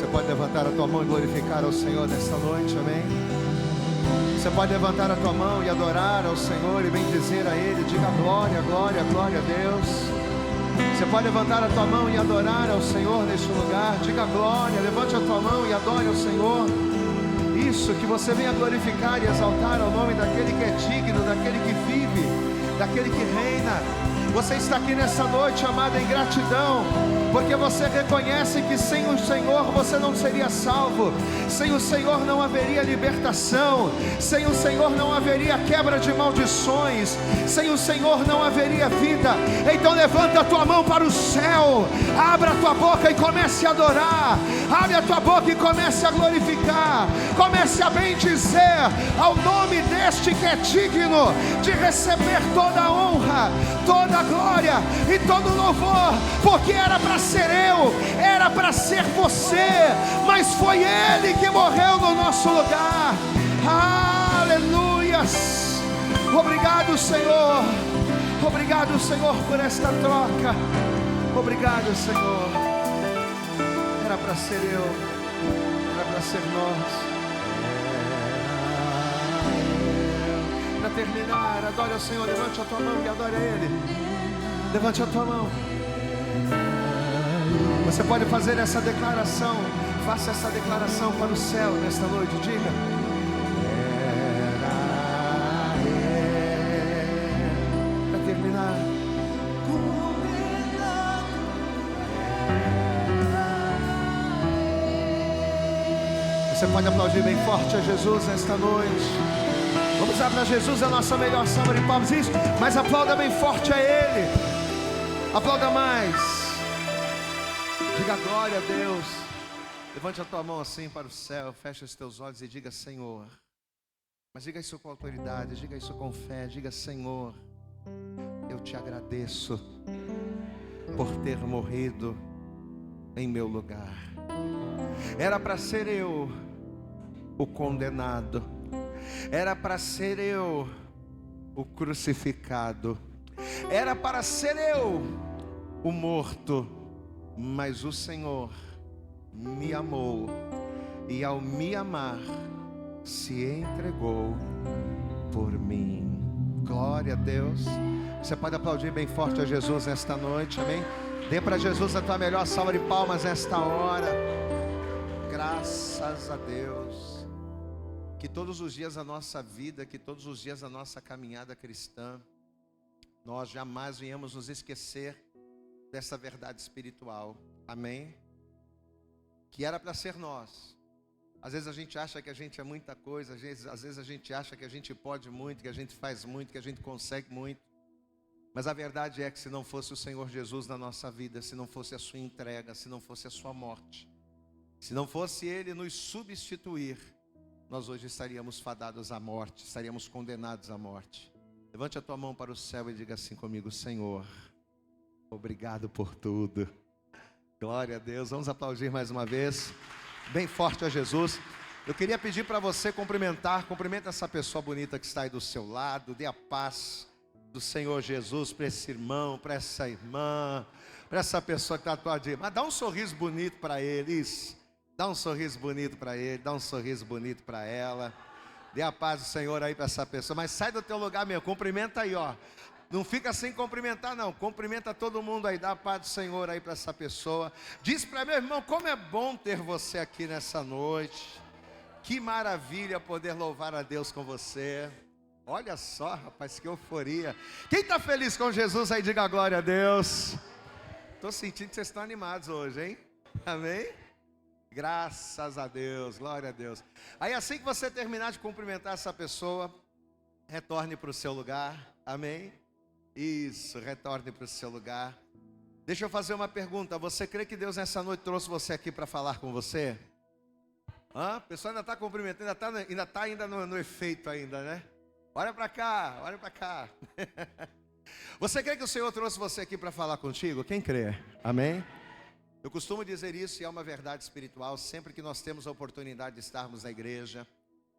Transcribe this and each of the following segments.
pode levantar a tua mão e glorificar ao Senhor nesta noite, amém? Você pode levantar a tua mão e adorar ao Senhor e bendizer a Ele. Diga glória, glória, glória a Deus. Você pode levantar a tua mão e adorar ao Senhor neste lugar. Diga glória, levante a tua mão e adore ao Senhor. Isso, que você venha glorificar e exaltar ao nome daquele que é digno, daquele que vive, daquele que reina. Você está aqui nessa noite, amado, em gratidão, porque você reconhece que sem o Senhor você não seria salvo, sem o Senhor não haveria libertação, sem o Senhor não haveria quebra de maldições, sem o Senhor não haveria vida. Então levanta a tua mão para o céu, abra a tua boca e comece a adorar, abre a tua boca e comece a glorificar, comece a bendizer ao nome deste que é digno de receber toda a honra, toda a glória e todo o louvor, porque era para ser eu, era para ser você, mas foi Ele que morreu no nosso lugar. Aleluias! Obrigado, Senhor. Obrigado, Senhor, por esta troca. Obrigado, Senhor. Era para ser eu, era para ser nós. Para terminar, adore ao Senhor. Levante a tua mão e adore a Ele. Levante a tua mão. Você pode fazer essa declaração. Faça essa declaração para o céu nesta noite. Diga: para terminar, você pode aplaudir bem forte a Jesus nesta noite. Vamos dar para Jesus a nossa melhor salva de palmas. Isso, mas aplauda bem forte a Ele. Aplauda mais. Diga glória a Deus. Levante a tua mão assim para o céu. Fecha os teus olhos e diga: Senhor. Mas diga isso com autoridade. Diga isso com fé. Diga: Senhor, eu te agradeço por ter morrido em meu lugar. Era para ser eu o condenado, era para ser eu o crucificado, era para ser eu o morto, mas o Senhor me amou e ao me amar se entregou por mim. Glória a Deus. Você pode aplaudir bem forte a Jesus nesta noite, amém? Dê para Jesus a tua melhor salva de palmas nesta hora. Graças a Deus. Que todos os dias da nossa vida, que todos os dias da nossa caminhada cristã, nós jamais venhamos nos esquecer dessa verdade espiritual, amém? Que era para ser nós. Às vezes a gente acha que a gente é muita coisa, às vezes a gente acha que a gente pode muito, que a gente faz muito, que a gente consegue muito. Mas a verdade é que se não fosse o Senhor Jesus na nossa vida, se não fosse a sua entrega, se não fosse a sua morte, se não fosse Ele nos substituir, nós hoje estaríamos fadados à morte, estaríamos condenados à morte. Levante a tua mão para o céu e diga assim comigo: Senhor, obrigado por tudo. Glória a Deus. Vamos aplaudir mais uma vez, bem forte a Jesus. Eu queria pedir para você cumprimenta essa pessoa bonita que está aí do seu lado. Dê a paz do Senhor Jesus para esse irmão, para essa irmã, para essa pessoa que está à tua direita. Mas dá um sorriso bonito para eles. Dá um sorriso bonito para ele, dá um sorriso bonito para ela. Dê a paz do Senhor aí para essa pessoa. Mas sai do teu lugar mesmo, cumprimenta aí, ó. Não fica sem cumprimentar não, cumprimenta todo mundo aí. Dá a paz do Senhor aí para essa pessoa. Diz para meu irmão, como é bom ter você aqui nessa noite. Que maravilha poder louvar a Deus com você. Olha só, rapaz, que euforia. Quem está feliz com Jesus aí, diga glória a Deus. Estou sentindo que vocês estão animados hoje, hein? Amém? Graças a Deus, glória a Deus. Aí assim que você terminar de cumprimentar essa pessoa, retorne para o seu lugar, amém? Isso, retorne para o seu lugar. Deixa eu fazer uma pergunta, você crê que Deus nessa noite trouxe você aqui para falar com você? A pessoa ainda está cumprimentando, ainda está no efeito ainda, né? Olha para cá, olha para cá. Você crê que o Senhor trouxe você aqui para falar contigo? Quem crê? Amém? Eu costumo dizer isso e é uma verdade espiritual. Sempre que nós temos a oportunidade de estarmos na igreja,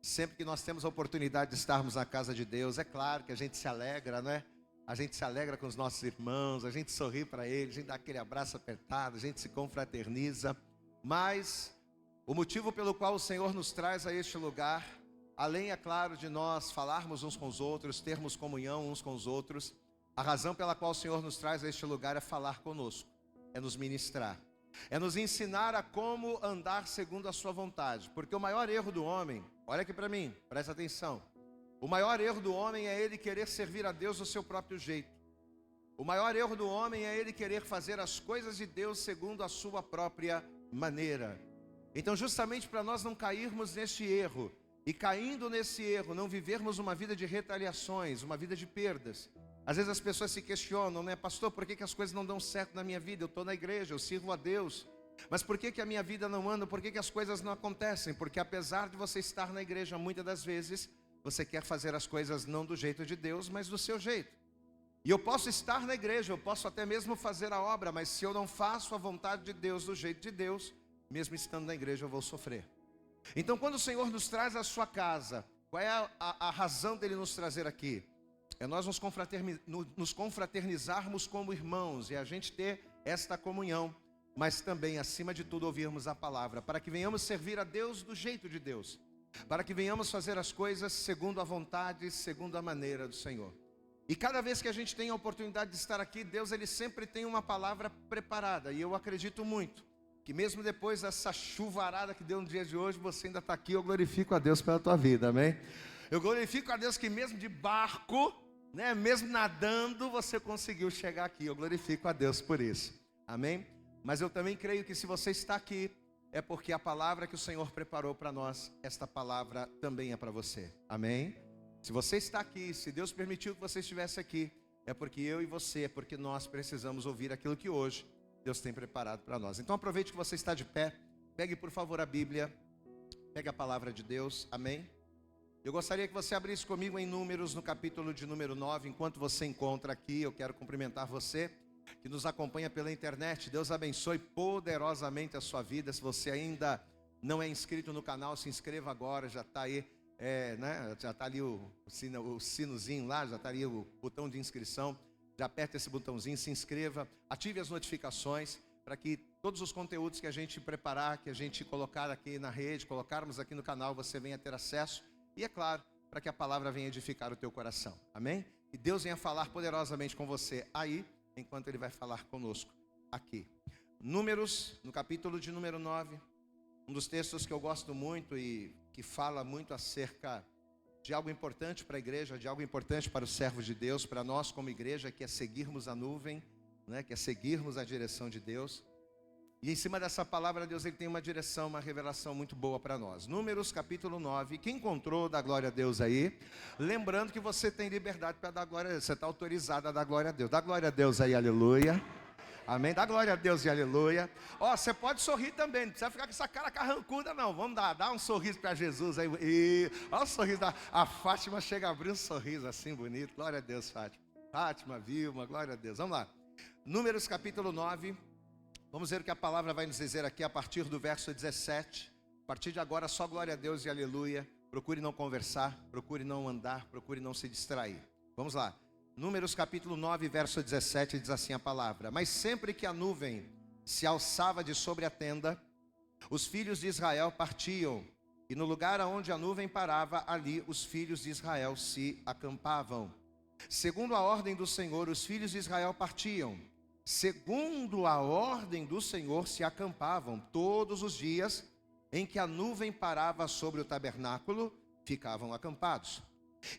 sempre que nós temos a oportunidade de estarmos na casa de Deus, é claro que a gente se alegra, não é? A gente se alegra com os nossos irmãos, a gente sorri para eles, a gente dá aquele abraço apertado, a gente se confraterniza. Mas O motivo pelo qual o Senhor nos traz a este lugar, além, é claro, de nós falarmos uns com os outros, termos comunhão uns com os outros, a razão pela qual o Senhor nos traz a este lugar é falar conosco, é nos ministrar, é nos ensinar a como andar segundo a sua vontade. Porque o maior erro do homem, olha aqui para mim, presta atenção, o maior erro do homem é ele querer servir a Deus do seu próprio jeito. O maior erro do homem é ele querer fazer as coisas de Deus segundo a sua própria maneira. Então, justamente para nós não cairmos neste erro, e caindo nesse erro, não vivermos uma vida de retaliações, uma vida de perdas. Às vezes as pessoas se questionam, né? Pastor, por que as coisas não dão certo na minha vida? Eu estou na igreja, eu sirvo a Deus, mas por que a minha vida não anda? Por que as coisas não acontecem? Porque apesar de você estar na igreja, muitas das vezes, você quer fazer as coisas não do jeito de Deus, mas do seu jeito. E eu posso estar na igreja, eu posso até mesmo fazer a obra, mas se eu não faço a vontade de Deus do jeito de Deus, mesmo estando na igreja eu vou sofrer. Então, quando o Senhor nos traz à sua casa, qual é a razão dele nos trazer aqui? É nós nos confraternizarmos como irmãos e a gente ter esta comunhão, mas também, acima de tudo, ouvirmos a palavra, para que venhamos servir a Deus do jeito de Deus, para que venhamos fazer as coisas segundo a vontade, segundo a maneira do Senhor. E cada vez que a gente tem a oportunidade de estar aqui, Deus ele sempre tem uma palavra preparada, e eu acredito muito que mesmo depois dessa chuvarada que deu no dia de hoje, você ainda está aqui. Eu glorifico a Deus pela tua vida, amém? Eu glorifico a Deus que mesmo de barco, né, mesmo nadando, você conseguiu chegar aqui. Eu glorifico a Deus por isso, amém? Mas eu também creio que se você está aqui, é porque a palavra que o Senhor preparou para nós, esta palavra também é para você, amém? Se você está aqui, se Deus permitiu que você estivesse aqui, é porque eu e você, é porque nós precisamos ouvir aquilo que hoje Deus tem preparado para nós. Então aproveite que você está de pé, pegue por favor a Bíblia, pegue a palavra de Deus, amém? Eu gostaria que você abrisse comigo em Números, no capítulo de número 9, enquanto você encontra aqui, eu quero cumprimentar você que nos acompanha pela internet. Deus abençoe poderosamente a sua vida. Se você ainda não é inscrito no canal, se inscreva agora, já está aí, né? Já está ali o sinozinho lá, já está ali o botão de inscrição. Já aperta esse botãozinho, se inscreva, ative as notificações, para que todos os conteúdos que a gente preparar, que a gente colocar aqui na rede, colocarmos aqui no canal, você venha ter acesso. E é claro, para que a palavra venha edificar o teu coração, amém? E Deus venha falar poderosamente com você aí, enquanto Ele vai falar conosco aqui. Números, no capítulo de número 9, um dos textos que eu gosto muito e que fala muito acerca de algo importante para a igreja, de algo importante para os servos de Deus, para nós como igreja, que é seguirmos a nuvem, né, que é seguirmos a direção de Deus. E em cima dessa palavra, Deus ele tem uma direção, uma revelação muito boa para nós. Números capítulo 9, quem encontrou, dá glória a Deus aí. Lembrando que você tem liberdade para dar glória a Deus, você está autorizado a dar glória a Deus. Dá glória a Deus aí, aleluia. Amém, dá glória a Deus e aleluia. Ó, você pode sorrir também, não precisa ficar com essa cara carrancuda não. Vamos dar um sorriso para Jesus aí. E olha o sorriso a Fátima chega a abrir um sorriso assim bonito. Glória a Deus, Fátima. Fátima, Vilma, glória a Deus. Vamos lá. Números capítulo 9. Vamos ver o que a palavra vai nos dizer aqui a partir do verso 17. A partir de agora, só glória a Deus e aleluia. Procure não conversar, procure não andar, procure não se distrair. Vamos lá. Números capítulo 9, verso 17, diz assim a palavra: Mas sempre que a nuvem se alçava de sobre a tenda, os filhos de Israel partiam, e no lugar aonde a nuvem parava, ali os filhos de Israel se acampavam. Segundo a ordem do Senhor, os filhos de Israel partiam. Segundo a ordem do Senhor, se acampavam todos os dias em que a nuvem parava sobre o tabernáculo, ficavam acampados.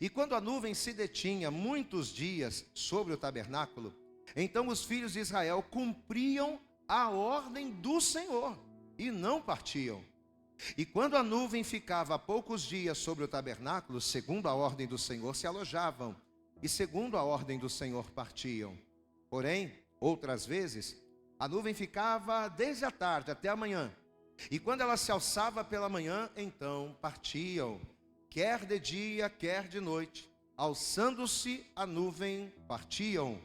E quando a nuvem se detinha muitos dias sobre o tabernáculo, então os filhos de Israel cumpriam a ordem do Senhor e não partiam. E quando a nuvem ficava poucos dias sobre o tabernáculo, segundo a ordem do Senhor, se alojavam, e segundo a ordem do Senhor partiam. Porém, outras vezes, a nuvem ficava desde a tarde até a manhã, e quando ela se alçava pela manhã, então partiam. Quer de dia, quer de noite, alçando-se a nuvem, partiam.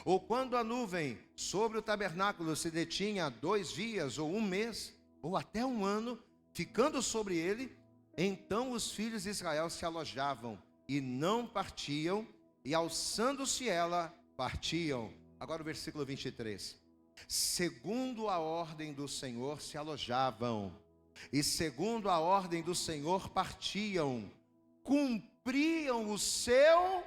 Ou quando a nuvem sobre o tabernáculo se detinha 2 dias, ou 1 mês, ou até 1 ano, ficando sobre ele, então os filhos de Israel se alojavam e não partiam, e alçando-se ela, partiam. Agora o versículo 23. Segundo a ordem do Senhor se alojavam, e segundo a ordem do Senhor partiam, cumpriam o seu,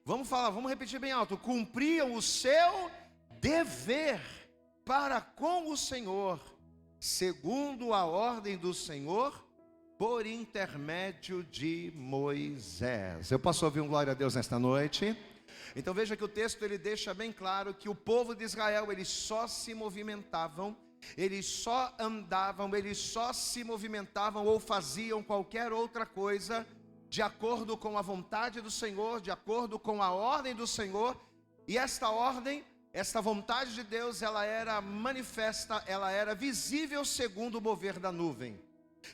vamos repetir bem alto, cumpriam o seu dever para com o Senhor, segundo a ordem do Senhor, por intermédio de Moisés. Eu posso ouvir um glória a Deus nesta noite? Então veja que o texto ele deixa bem claro que o povo de Israel, eles só se movimentavam, eles só andavam, eles só se movimentavam ou faziam qualquer outra coisa de acordo com a vontade do Senhor, de acordo com a ordem do Senhor. E esta ordem, esta vontade de Deus, ela era manifesta, ela era visível segundo o mover da nuvem.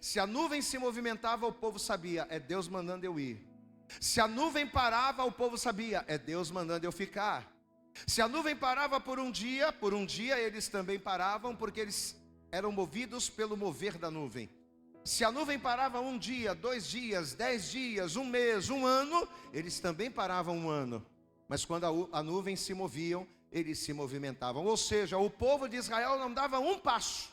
Se a nuvem se movimentava, o povo sabia, é Deus mandando eu ir. Se a nuvem parava, o povo sabia, é Deus mandando eu ficar. Se a nuvem parava por um dia eles também paravam, porque eles eram movidos pelo mover da nuvem. Se a nuvem parava um dia, 2 dias, 10 dias, 1 mês, 1 ano, eles também paravam 1 ano. Mas quando a nuvem se moviam, eles se movimentavam. Ou seja, o povo de Israel não dava um passo.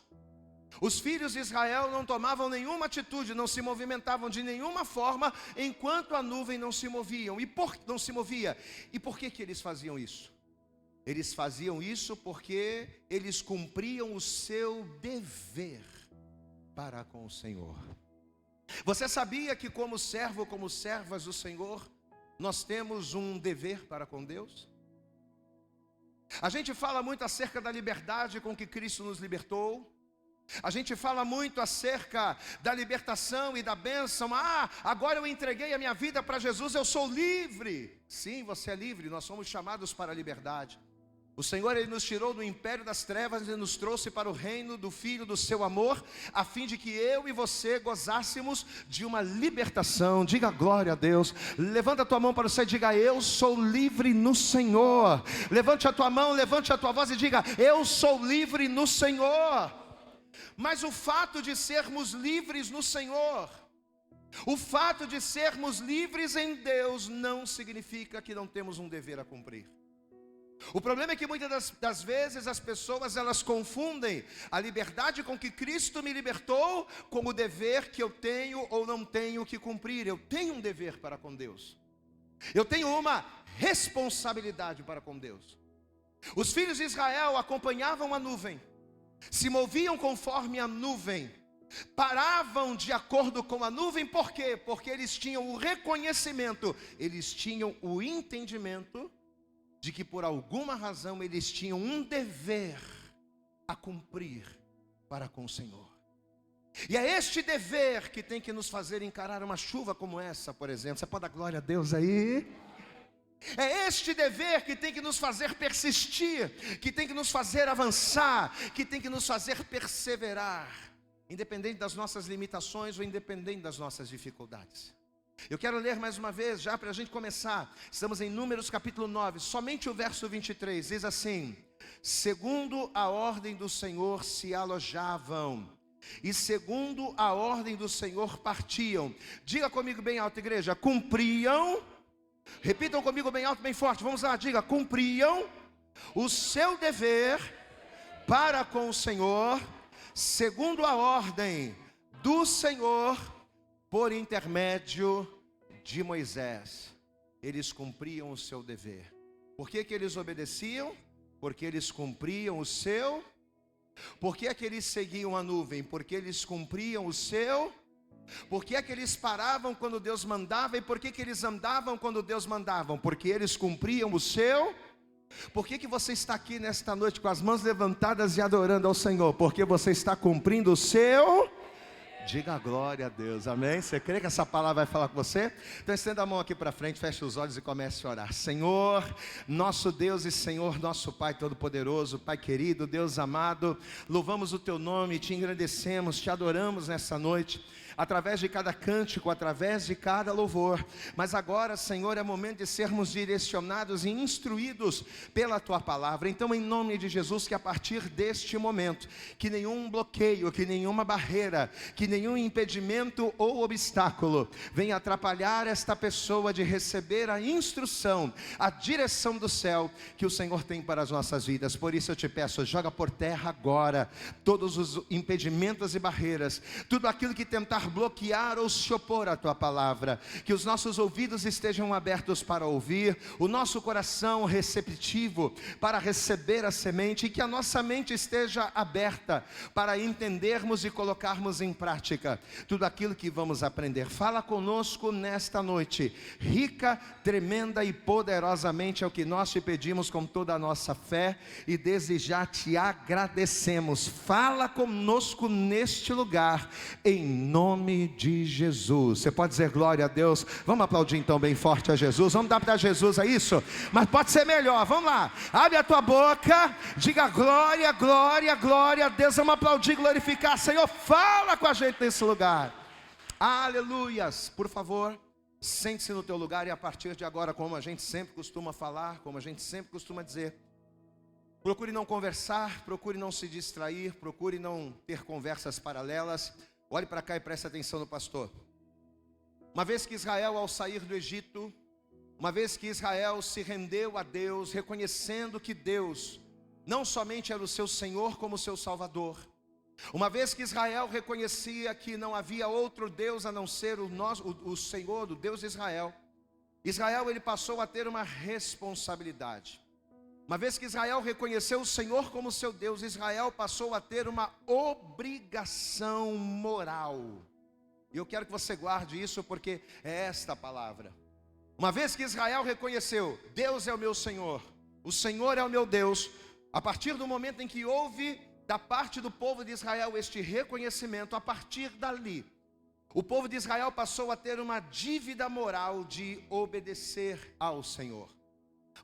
Os filhos de Israel não tomavam nenhuma atitude, não se movimentavam de nenhuma forma, enquanto a nuvem não se movia. E por que eles faziam isso? Eles faziam isso porque eles cumpriam o seu dever para com o Senhor. Você sabia que como servo, como servas do Senhor, nós temos um dever para com Deus? A gente fala muito acerca da liberdade com que Cristo nos libertou. A gente fala muito acerca da libertação e da bênção. Agora eu entreguei a minha vida para Jesus, eu sou livre. Sim, você é livre, nós somos chamados para a liberdade. O Senhor, Ele nos tirou do império das trevas e nos trouxe para o reino do Filho do seu amor, a fim de que eu e você gozássemos de uma libertação. Diga glória a Deus. Levanta a tua mão para você e diga, eu sou livre no Senhor. Levante a tua mão, levante a tua voz e diga, eu sou livre no Senhor. Mas o fato de sermos livres no Senhor, o fato de sermos livres em Deus, não significa que não temos um dever a cumprir. O problema é que muitas das vezes as pessoas, elas confundem a liberdade com que Cristo me libertou com o dever que eu tenho ou não tenho que cumprir. Eu tenho um dever para com Deus, eu tenho uma responsabilidade para com Deus. Os filhos de Israel acompanhavam a nuvem, se moviam conforme a nuvem, paravam de acordo com a nuvem. Por quê? Porque eles tinham o reconhecimento, eles tinham o entendimento de que por alguma razão eles tinham um dever a cumprir para com o Senhor. E é este dever que tem que nos fazer encarar uma chuva como essa, por exemplo. Você pode dar glória a Deus aí? É este dever que tem que nos fazer persistir, que tem que nos fazer avançar, que tem que nos fazer perseverar, independente das nossas limitações ou independente das nossas dificuldades. Eu quero ler mais uma vez, já para a gente começar. Estamos em Números capítulo 9, somente o verso 23, diz assim: segundo a ordem do Senhor se alojavam, e segundo a ordem do Senhor partiam. Diga comigo bem alto, igreja, cumpriam. Repitam comigo bem alto, bem forte, vamos lá, diga, cumpriam o seu dever para com o Senhor, segundo a ordem do Senhor, por intermédio de Moisés. Eles cumpriam o seu dever. Por que eles obedeciam? Porque eles cumpriam o seu. Por que eles seguiam a nuvem? Porque eles cumpriam o seu. Por que eles paravam quando Deus mandava? E por que eles andavam quando Deus mandava? Porque eles cumpriam o seu. Por que você está aqui nesta noite com as mãos levantadas e adorando ao Senhor? Porque você está cumprindo o seu. Diga glória a Deus, amém? Você crê que essa palavra vai falar com você? Então estenda a mão aqui para frente, feche os olhos e comece a orar. Senhor, nosso Deus e Senhor, nosso Pai Todo-Poderoso, Pai querido, Deus amado, louvamos o Teu nome, Te engrandecemos, Te adoramos nessa noite, através de cada cântico, através de cada louvor. Mas agora, Senhor, é momento de sermos direcionados e instruídos pela Tua palavra. Então, em nome de Jesus, que a partir deste momento, que nenhum bloqueio, que nenhuma barreira, que nenhum impedimento ou obstáculo venha atrapalhar esta pessoa de receber a instrução, a direção do céu que o Senhor tem para as nossas vidas. Por isso eu te peço, joga por terra agora todos os impedimentos e barreiras, tudo aquilo que tentar bloquear ou se opor à tua palavra, que os nossos ouvidos estejam abertos para ouvir, o nosso coração receptivo para receber a semente, e que a nossa mente esteja aberta para entendermos e colocarmos em prática tudo aquilo que vamos aprender. Fala conosco nesta noite, rica, tremenda e poderosamente é o que nós te pedimos com toda a nossa fé, e desde já te agradecemos. Fala conosco neste lugar, em nome de Jesus. Você pode dizer glória a Deus? Vamos aplaudir então bem forte a Jesus, vamos dar para Jesus, é isso? Mas pode ser melhor, vamos lá, abre a tua boca, diga glória, glória, glória a Deus. Vamos aplaudir, glorificar. Senhor, fala com a gente nesse lugar. Aleluias. Por favor, sente-se no teu lugar, e a partir de agora, como a gente sempre costuma falar, como a gente sempre costuma dizer, procure não conversar, procure não se distrair, procure não ter conversas paralelas. Olhe para cá e preste atenção no pastor. Uma vez que Israel, ao sair do Egito, uma vez que Israel se rendeu a Deus, reconhecendo que Deus não somente era o seu Senhor, como o seu Salvador, uma vez que Israel reconhecia que não havia outro Deus a não ser o Senhor, o Deus de Israel, Israel ele passou a ter uma responsabilidade. Uma vez que Israel reconheceu o Senhor como seu Deus, Israel passou a ter uma obrigação moral. E eu quero que você guarde isso, porque é esta a palavra. Uma vez que Israel reconheceu, Deus é o meu Senhor, o Senhor é o meu Deus, a partir do momento em que houve da parte do povo de Israel este reconhecimento, a partir dali, o povo de Israel passou a ter uma dívida moral de obedecer ao Senhor.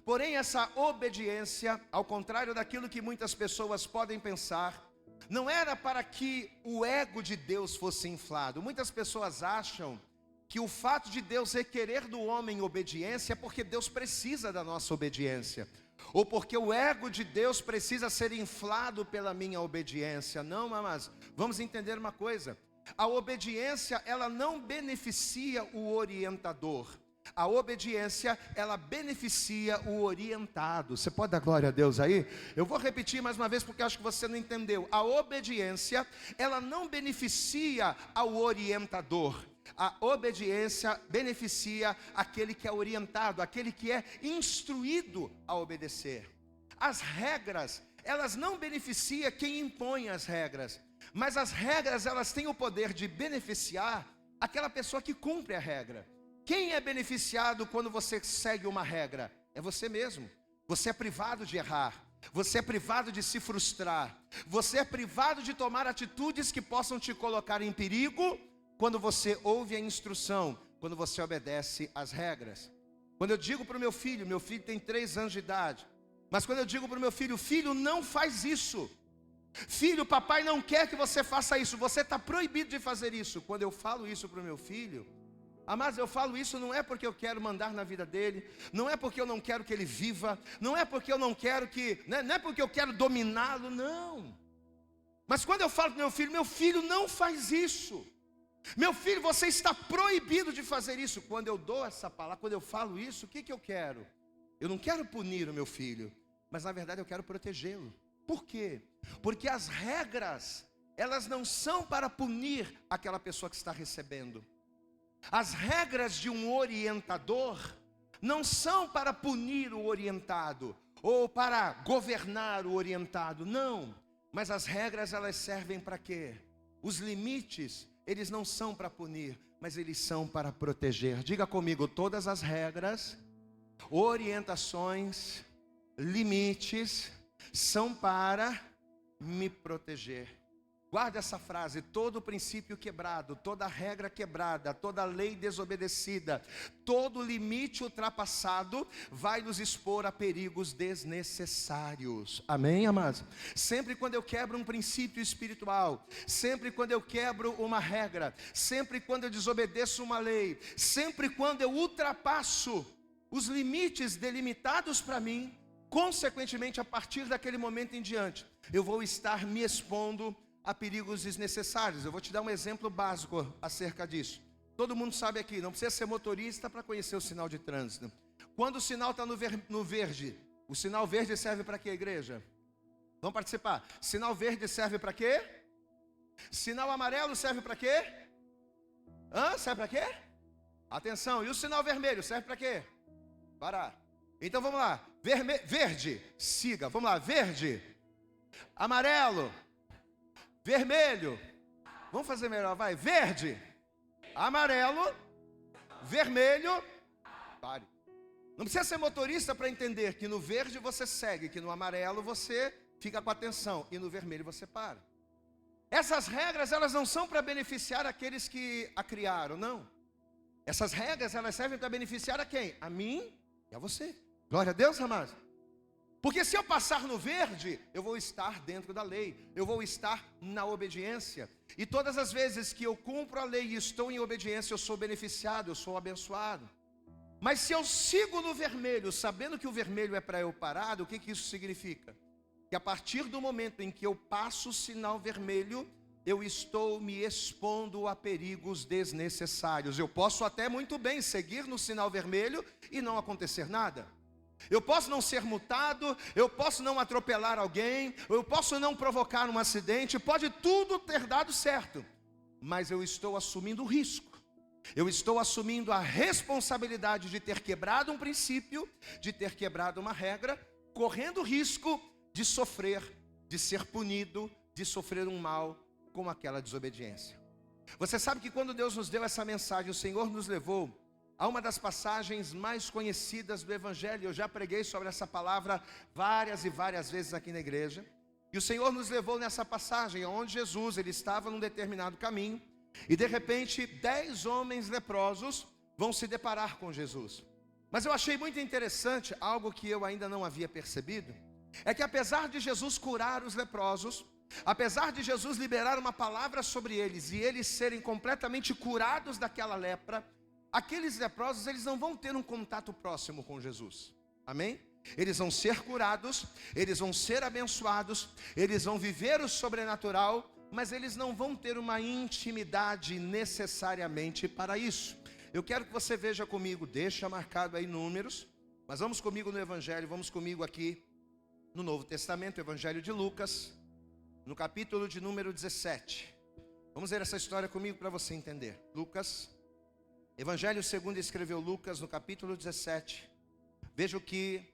Porém, essa obediência, ao contrário daquilo que muitas pessoas podem pensar, não era para que o ego de Deus fosse inflado. Muitas pessoas acham que o fato de Deus requerer do homem obediência é porque Deus precisa da nossa obediência, ou porque o ego de Deus precisa ser inflado pela minha obediência. Não, mas vamos entender uma coisa: a obediência, ela não beneficia o orientador. A obediência, ela beneficia o orientado. Você pode dar glória a Deus aí? Eu vou repetir mais uma vez, porque acho que você não entendeu. A obediência, ela não beneficia ao orientador. A obediência beneficia aquele que é orientado, aquele que é instruído a obedecer. As regras, elas não beneficiam quem impõe as regras, mas as regras, elas têm o poder de beneficiar aquela pessoa que cumpre a regra. Quem é beneficiado quando você segue uma regra? É você mesmo. Você é privado de errar, você é privado de se frustrar, você é privado de tomar atitudes que possam te colocar em perigo, quando você ouve a instrução, quando você obedece às regras. Quando eu digo para o meu filho tem 3 anos de idade, mas quando eu digo para o meu filho, filho, não faz isso, filho, papai não quer que você faça isso, você está proibido de fazer isso. Quando eu falo isso para o meu filho, mas eu falo isso não é porque eu quero mandar na vida dele, não é porque eu não quero que ele viva, não é porque eu não quero que, não é porque eu quero dominá-lo, não. Mas quando eu falo para o meu filho não faz isso, meu filho, você está proibido de fazer isso. Quando eu dou essa palavra, quando eu falo isso, o que eu quero? Eu não quero punir o meu filho, mas na verdade eu quero protegê-lo. Por quê? Porque as regras, elas não são para punir aquela pessoa que está recebendo. As regras de um orientador não são para punir o orientado, ou para governar o orientado, não. Mas as regras, elas servem para quê? Os limites, eles não são para punir, mas eles são para proteger. Diga comigo, todas as regras, orientações, limites, são para me proteger. Guarde essa frase: todo princípio quebrado, toda regra quebrada, toda lei desobedecida, todo limite ultrapassado vai nos expor a perigos desnecessários. Amém, amados? Sempre quando eu quebro um princípio espiritual, sempre quando eu quebro uma regra, sempre quando eu desobedeço uma lei, sempre quando eu ultrapasso os limites delimitados para mim, consequentemente, a partir daquele momento em diante, eu vou estar me expondo a perigos desnecessários. Eu vou te dar um exemplo básico acerca disso. Todo mundo sabe aqui, não precisa ser motorista para conhecer o sinal de trânsito. Quando o sinal está no verde, o sinal verde serve para quê, igreja? Vamos participar. Sinal verde serve para quê? Sinal amarelo serve para quê? Serve para quê? Atenção, e o sinal vermelho serve para quê? Parar. Então vamos lá. Verde, siga. Vamos lá, verde. Amarelo. Vermelho. Vamos fazer melhor, vai. Verde. Amarelo. Vermelho. Pare. Não precisa ser motorista para entender que no verde você segue, que no amarelo você fica com atenção e no vermelho você para. Essas regras, elas não são para beneficiar aqueles que a criaram, não. Essas regras, elas servem para beneficiar a quem? A mim e a você. Glória a Deus, amados. Porque se eu passar no verde, eu vou estar dentro da lei, eu vou estar na obediência. E todas as vezes que eu cumpro a lei e estou em obediência, eu sou beneficiado, eu sou abençoado. Mas se eu sigo no vermelho, sabendo que o vermelho é para eu parar, o que isso significa? Que a partir do momento em que eu passo o sinal vermelho, eu estou me expondo a perigos desnecessários. Eu posso até muito bem seguir no sinal vermelho e não acontecer nada. Eu posso não ser multado, eu posso não atropelar alguém, eu posso não provocar um acidente, pode tudo ter dado certo, mas eu estou assumindo o risco. Eu estou assumindo a responsabilidade de ter quebrado um princípio, de ter quebrado uma regra, correndo o risco de sofrer, de ser punido, de sofrer um mal com aquela desobediência. Você sabe que quando Deus nos deu essa mensagem, o Senhor nos levou a uma das passagens mais conhecidas do Evangelho. Eu já preguei sobre essa palavra várias e várias vezes aqui na igreja. E o Senhor nos levou nessa passagem, onde Jesus, ele estava num determinado caminho, e de repente 10 homens leprosos vão se deparar com Jesus. Mas eu achei muito interessante, algo que eu ainda não havia percebido, é que apesar de Jesus curar os leprosos, apesar de Jesus liberar uma palavra sobre eles e eles serem completamente curados daquela lepra, aqueles leprosos, eles não vão ter um contato próximo com Jesus. Amém? Eles vão ser curados, eles vão ser abençoados, eles vão viver o sobrenatural, mas eles não vão ter uma intimidade necessariamente para isso. Eu quero que você veja comigo, deixa marcado aí Números, mas vamos comigo no Evangelho, vamos comigo aqui no Novo Testamento, Evangelho de Lucas, no capítulo de número 17. Vamos ver essa história comigo para você entender. Lucas, Evangelho segundo escreveu Lucas, no capítulo 17. Veja o que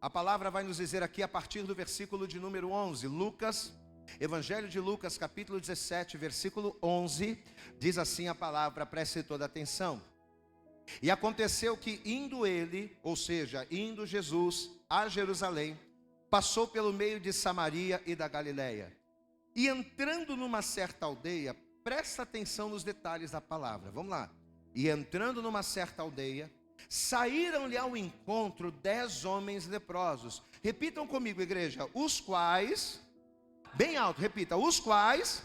a palavra vai nos dizer aqui a partir do versículo de número 11. Lucas, Evangelho de Lucas, capítulo 17, versículo 11, diz assim a palavra, preste toda atenção. E aconteceu que indo ele, ou seja, indo Jesus a Jerusalém, passou pelo meio de Samaria e da Galileia. E entrando numa certa aldeia, presta atenção nos detalhes da palavra, vamos lá. E entrando numa certa aldeia, saíram-lhe ao encontro 10 homens leprosos. Repitam comigo, igreja, os quais... Bem alto, repita. Os quais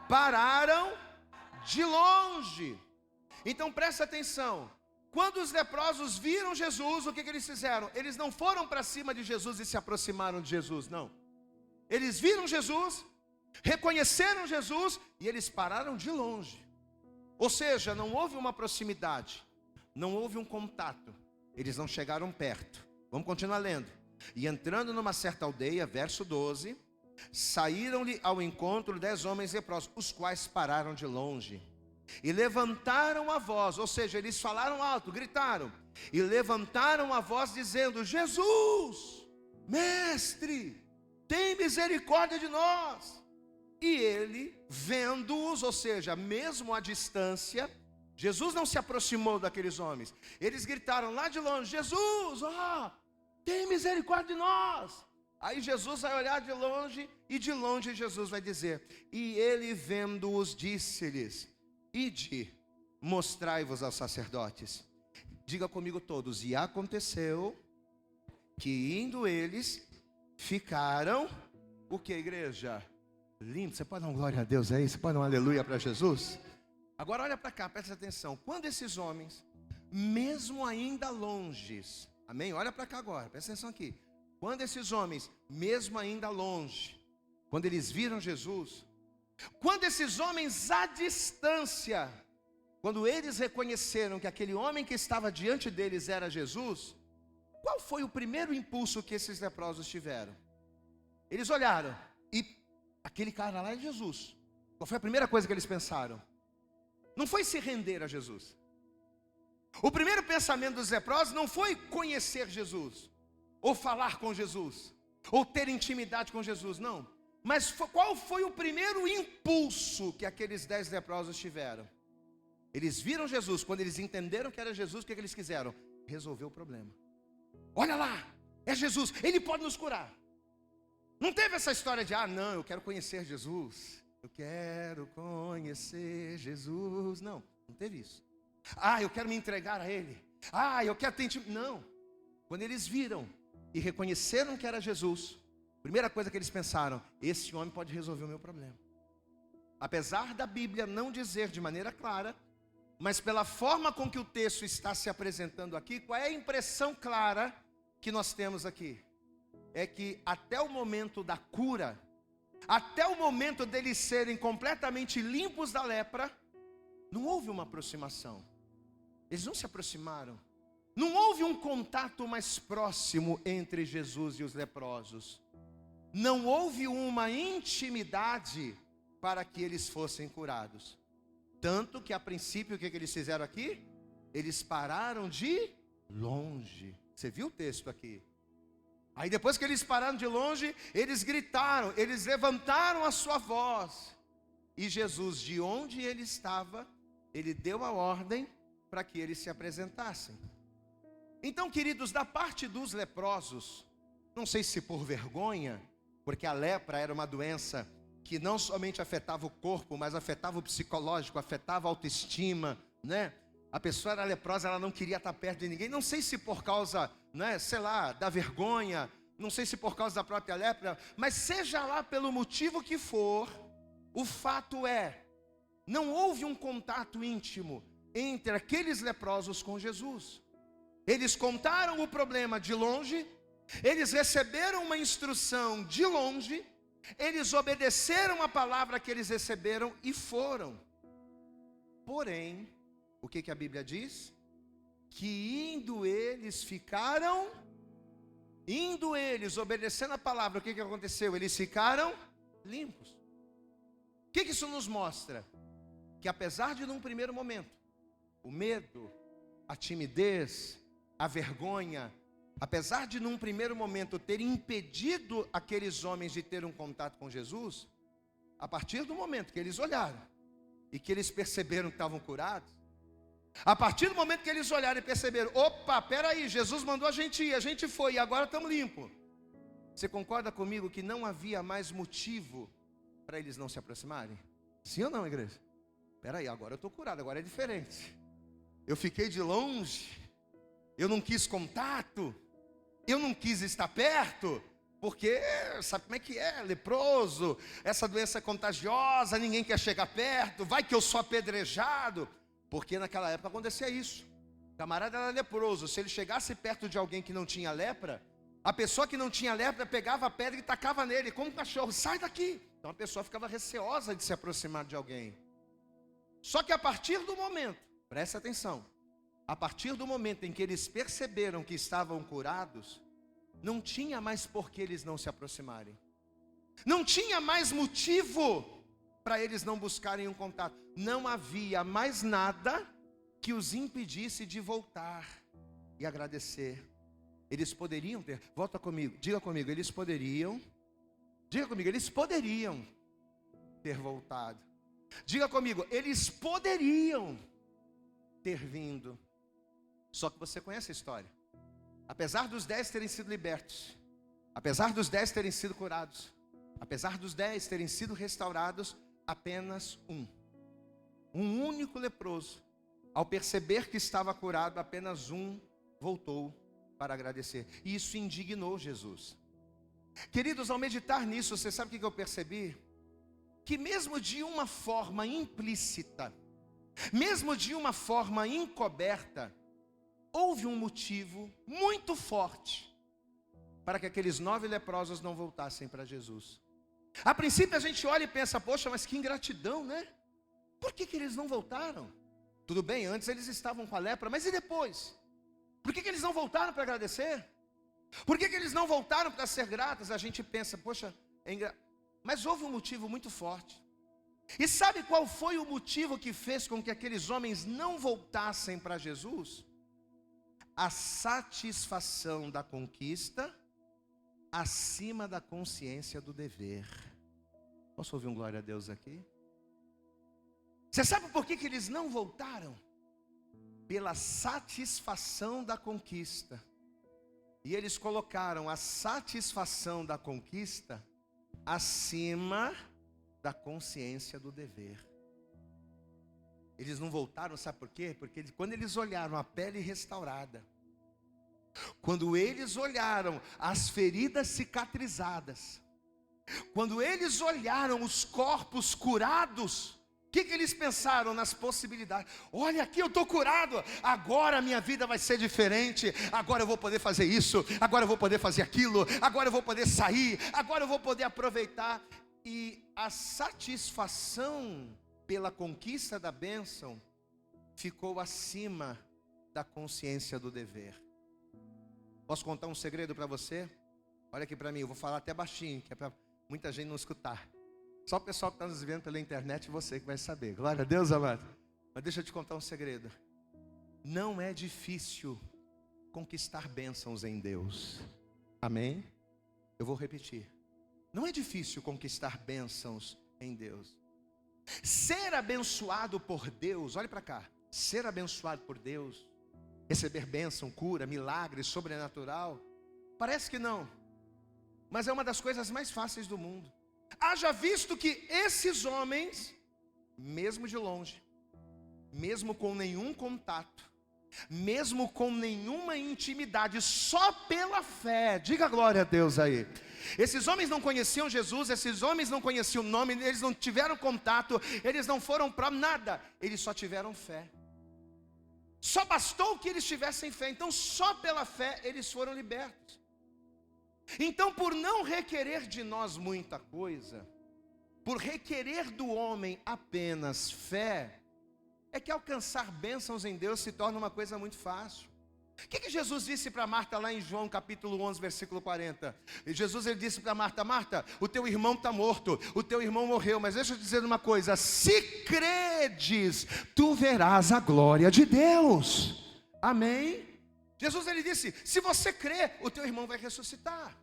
pararam de longe. Então presta atenção. Quando os leprosos viram Jesus, o que eles fizeram? Eles não foram para cima de Jesus e se aproximaram de Jesus, não. Eles viram Jesus, reconheceram Jesus e eles pararam de longe. Ou seja, não houve uma proximidade, não houve um contato. Eles não chegaram perto. Vamos continuar lendo. E entrando numa certa aldeia, verso 12... saíram-lhe ao encontro 10 homens leprosos, os quais pararam de longe e levantaram a voz, ou seja, eles falaram alto, gritaram, e levantaram a voz dizendo: Jesus, mestre, tem misericórdia de nós. E ele, vendo-os, ou seja, mesmo à distância, Jesus não se aproximou daqueles homens, eles gritaram lá de longe: Jesus, tem misericórdia de nós. Aí Jesus vai olhar de longe, e de longe Jesus vai dizer: e ele vendo-os disse-lhes: ide, mostrai-vos aos sacerdotes. Diga comigo todos: e aconteceu que indo eles, ficaram, o que, igreja? Lindo, você pode dar uma glória a Deus aí? Você pode dar um aleluia para Jesus? Agora olha para cá, presta atenção. Quando esses homens, mesmo ainda longes, amém? Olha para cá agora, presta atenção aqui. Quando esses homens, mesmo ainda longe, quando eles viram Jesus, Quando esses homens à distância, quando eles reconheceram que aquele homem que estava diante deles era Jesus, qual foi o primeiro impulso que esses leprosos tiveram? Eles olharam e aquele cara lá é Jesus. Qual foi a primeira coisa que eles pensaram? Não foi se render a Jesus. O primeiro pensamento dos leprosos não foi conhecer Jesus, ou falar com Jesus, ou ter intimidade com Jesus, não. Mas qual foi o primeiro impulso que aqueles 10 leprosos tiveram? Eles viram Jesus, quando eles entenderam que era Jesus, o que eles quiseram? Resolver o problema. Olha lá, é Jesus, Ele pode nos curar. Não teve essa história de, não, eu quero conhecer Jesus. Eu quero conhecer Jesus. Não, não teve isso. Eu quero me entregar a Ele. Eu quero ter intimidade. Não. Quando eles viram e reconheceram que era Jesus, a primeira coisa que eles pensaram, esse homem pode resolver o meu problema. Apesar da Bíblia não dizer de maneira clara, mas pela forma com que o texto está se apresentando aqui, qual é a impressão clara que nós temos aqui? É que até o momento da cura, até o momento deles serem completamente limpos da lepra, não houve uma aproximação. Eles não se aproximaram. Não houve um contato mais próximo entre Jesus e os leprosos. Não houve uma intimidade para que eles fossem curados. Tanto que a princípio o que eles fizeram aqui? Eles pararam de longe. Você viu o texto aqui? Aí depois que eles pararam de longe, eles gritaram, eles levantaram a sua voz. E Jesus, de onde ele estava, ele deu a ordem para que eles se apresentassem. Então, queridos, da parte dos leprosos, não sei se por vergonha, porque a lepra era uma doença que não somente afetava o corpo, mas afetava o psicológico, afetava a autoestima, né? A pessoa era leprosa, ela não queria estar perto de ninguém. Não sei se por causa, né, sei lá, da vergonha, não sei se por causa da própria lepra, mas seja lá pelo motivo que for, o fato é, não houve um contato íntimo entre aqueles leprosos com Jesus. Eles contaram o problema de longe, eles receberam uma instrução de longe, eles obedeceram a palavra que eles receberam e foram. Porém, o que a Bíblia diz? Que indo eles, obedecendo a palavra, o que aconteceu? Eles ficaram limpos. O que isso nos mostra? Que apesar de num primeiro momento, o medo, a timidez, a vergonha, apesar de num primeiro momento ter impedido aqueles homens de ter um contato com Jesus, a partir do momento que eles olharam e que eles perceberam que estavam curados, a partir do momento que eles olharam e perceberam, opa, peraí, Jesus mandou a gente ir, a gente foi e agora estamos limpos. Você concorda comigo que não havia mais motivo para eles não se aproximarem? Sim ou não, igreja? Peraí, agora eu estou curado, agora é diferente. Eu fiquei de longe, eu não quis contato, eu não quis estar perto, porque sabe como é que é, leproso, essa doença é contagiosa, ninguém quer chegar perto, vai que eu sou apedrejado. Porque naquela época acontecia isso. O camarada era leproso, se ele chegasse perto de alguém que não tinha lepra, a pessoa que não tinha lepra pegava a pedra e tacava nele, como um cachorro, sai daqui. Então a pessoa ficava receosa de se aproximar de alguém. Só que a partir do momento, presta atenção, a partir do momento em que eles perceberam que estavam curados, não tinha mais por que eles não se aproximarem. Não tinha mais motivo para eles não buscarem um contato. Não havia mais nada que os impedisse de voltar e agradecer. Eles poderiam ter, volta comigo, diga comigo, eles poderiam ter voltado. Diga comigo, eles poderiam ter vindo. Só que você conhece a história. Apesar dos 10 terem sido libertos, apesar dos 10 terem sido curados, apesar dos 10 terem sido restaurados, apenas um único leproso, ao perceber que estava curado, apenas um voltou para agradecer. E isso indignou Jesus. Queridos, ao meditar nisso, você sabe o que eu percebi? Que mesmo de uma forma implícita, mesmo de uma forma encoberta, houve um motivo muito forte para que aqueles 9 leprosos não voltassem para Jesus. A princípio a gente olha e pensa, poxa, mas que ingratidão, né? Por que eles não voltaram? Tudo bem, antes eles estavam com a lepra, mas e depois? Por que eles não voltaram para agradecer? Por que eles não voltaram para ser gratos? A gente pensa, poxa, mas houve um motivo muito forte. E sabe qual foi o motivo que fez com que aqueles homens não voltassem para Jesus? A satisfação da conquista acima da consciência do dever. Posso ouvir um glória a Deus aqui? Você sabe por que eles não voltaram? Pela satisfação da conquista. E eles colocaram a satisfação da conquista acima da consciência do dever. Eles não voltaram, sabe por quê? Porque quando eles olharam a pele restaurada, quando eles olharam as feridas cicatrizadas, quando eles olharam os corpos curados, o que eles pensaram nas possibilidades? Olha aqui, eu estou curado, agora a minha vida vai ser diferente, agora eu vou poder fazer isso, agora eu vou poder fazer aquilo, agora eu vou poder sair, agora eu vou poder aproveitar. E a satisfação pela conquista da bênção ficou acima da consciência do dever. Posso contar um segredo para você? Olha aqui para mim, eu vou falar até baixinho, que é para muita gente não escutar. Só o pessoal que está nos vendo pela internet, você que vai saber. Glória a Deus, amado. Mas deixa eu te contar um segredo. Não é difícil conquistar bênçãos em Deus. Amém? Eu vou repetir. Não é difícil conquistar bênçãos em Deus. Ser abençoado por Deus, olhe para cá. Ser abençoado por Deus, receber bênção, cura, milagre, sobrenatural, parece que não. Mas é uma das coisas mais fáceis do mundo. Haja visto que esses homens, mesmo de longe, mesmo com nenhum contato, mesmo com nenhuma intimidade, só pela fé, diga glória a Deus aí. Esses homens não conheciam Jesus, esses homens não conheciam o nome, eles não tiveram contato, eles não foram para nada, eles só tiveram fé. Só bastou que eles tivessem fé, então só pela fé eles foram libertos. Então, por não requerer de nós muita coisa, por requerer do homem apenas fé, é que alcançar bênçãos em Deus se torna uma coisa muito fácil. O que Jesus disse para Marta lá em João capítulo 11, versículo 40? E Jesus ele disse para Marta, Marta, o teu irmão está morto, o teu irmão morreu, mas deixa eu te dizer uma coisa, se credes, tu verás a glória de Deus. Amém? Jesus ele disse, se você crê, o teu irmão vai ressuscitar.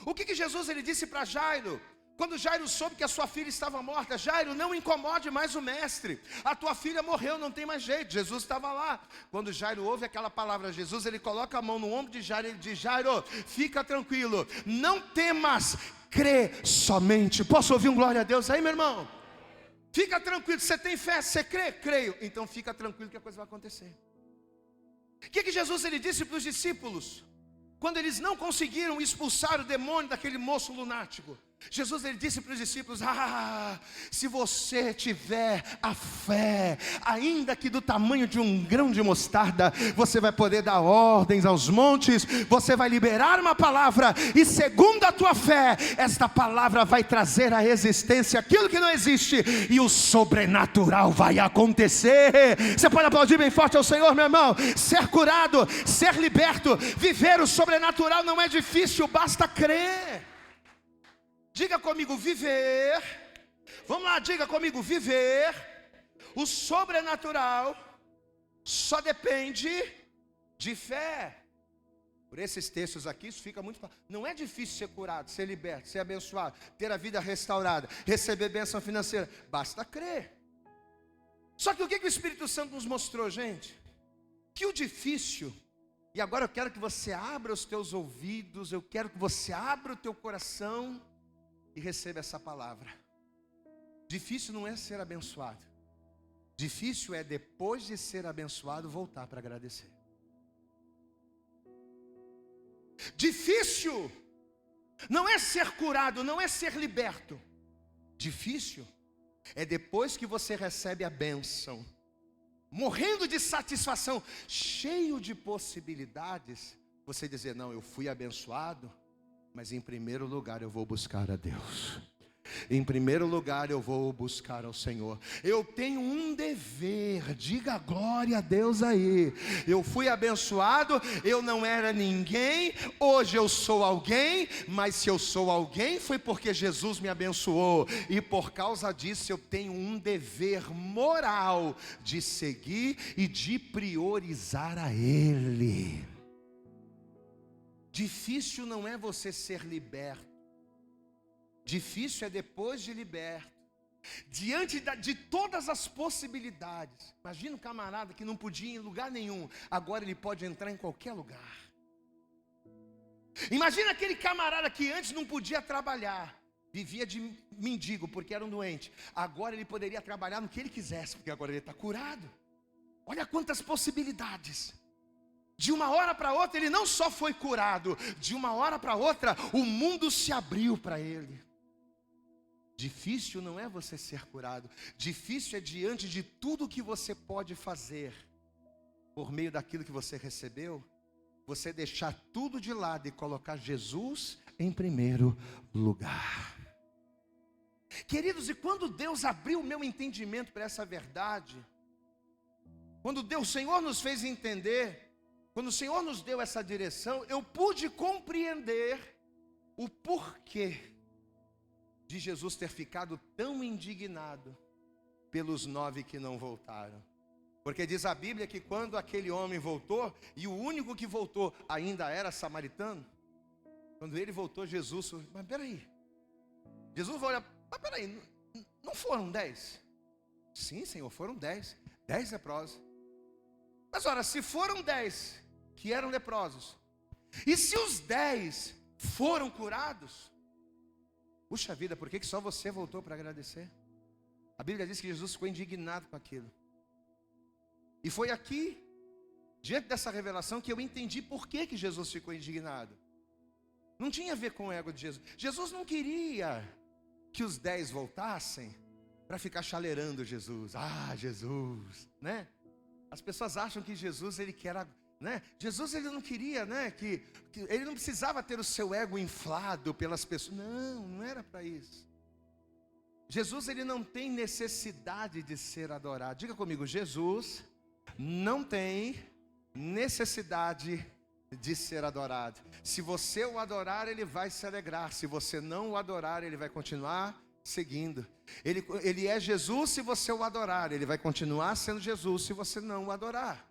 O que Jesus ele disse para Jairo? Quando Jairo soube que a sua filha estava morta, Jairo, não incomode mais o mestre, a tua filha morreu, não tem mais jeito. Jesus estava lá. Quando Jairo ouve aquela palavra, Jesus ele coloca a mão no ombro de Jairo, ele diz, Jairo, fica tranquilo, não temas, crê somente. Posso ouvir um glória a Deus aí, meu irmão? Fica tranquilo, você tem fé, você crê? Creio, então fica tranquilo que a coisa vai acontecer. O que Jesus ele disse para os discípulos? Quando eles não conseguiram expulsar o demônio daquele moço lunático, Jesus ele disse para os discípulos, se você tiver a fé, ainda que do tamanho de um grão de mostarda, você vai poder dar ordens aos montes, você vai liberar uma palavra, e segundo a tua fé, esta palavra vai trazer à existência aquilo que não existe, e o sobrenatural vai acontecer. Você pode aplaudir bem forte ao Senhor, meu irmão. Ser curado, ser liberto, viver o sobrenatural não é difícil, basta crer. Diga comigo, viver. Vamos lá, diga comigo, viver. O sobrenatural só depende de fé. Por esses textos aqui, isso fica muito fácil. Não é difícil ser curado, ser liberto, ser abençoado, ter a vida restaurada, receber bênção financeira. Basta crer. Só que o que o Espírito Santo nos mostrou, gente? Que o difícil, e agora eu quero que você abra os teus ouvidos, eu quero que você abra o teu coração e receba essa palavra. Difícil não é ser abençoado. Difícil é depois de ser abençoado voltar para agradecer. Difícil não é ser curado, não é ser liberto. Difícil é depois que você recebe a bênção, morrendo de satisfação, cheio de possibilidades, você dizer, não, eu fui abençoado, mas em primeiro lugar eu vou buscar a Deus. Em primeiro lugar, eu vou buscar ao Senhor. Eu tenho um dever, diga glória a Deus aí. Eu fui abençoado, eu não era ninguém, hoje eu sou alguém, mas se eu sou alguém foi porque Jesus me abençoou. E por causa disso eu tenho um dever moral de seguir e de priorizar a Ele. Difícil não é você ser liberto. Difícil é depois de liberto, diante de todas as possibilidades. Imagina um camarada que não podia ir em lugar nenhum, agora ele pode entrar em qualquer lugar. Imagina aquele camarada que antes não podia trabalhar, vivia de mendigo porque era um doente, agora ele poderia trabalhar no que ele quisesse, porque agora ele está curado. Olha quantas possibilidades. De uma hora para outra ele não só foi curado, de uma hora para outra o mundo se abriu para ele. Difícil não é você ser curado, difícil é diante de tudo que você pode fazer, por meio daquilo que você recebeu, você deixar tudo de lado e colocar Jesus em primeiro lugar. Queridos, e quando Deus abriu o meu entendimento para essa verdade, quando o Senhor nos fez entender, quando o Senhor nos deu essa direção, eu pude compreender o porquê de Jesus ter ficado tão indignado pelos 9 que não voltaram. Porque diz a Bíblia que quando aquele homem voltou, e o único que voltou ainda era samaritano, quando ele voltou, Jesus, mas peraí, Jesus vai olhar, mas peraí, não foram 10? Sim, Senhor, foram 10 leprosos. Mas ora, se foram 10 que eram leprosos, e se os 10 foram curados, puxa vida, por que só você voltou para agradecer? A Bíblia diz que Jesus ficou indignado com aquilo. E foi aqui, diante dessa revelação, que eu entendi por que Jesus ficou indignado. Não tinha a ver com o ego de Jesus. Jesus não queria que os 10 voltassem para ficar chaleirando Jesus. Ah, Jesus, né? As pessoas acham que Jesus, ele quer, né? Jesus, ele não queria, né? Que ele não precisava ter o seu ego inflado pelas pessoas. Não era para isso. Jesus, ele não tem necessidade de ser adorado. Diga comigo, Jesus não tem necessidade de ser adorado. Se você o adorar, ele vai se alegrar. Se você não o adorar, ele vai continuar seguindo. Ele é Jesus se você o adorar. Ele vai continuar sendo Jesus se você não o adorar.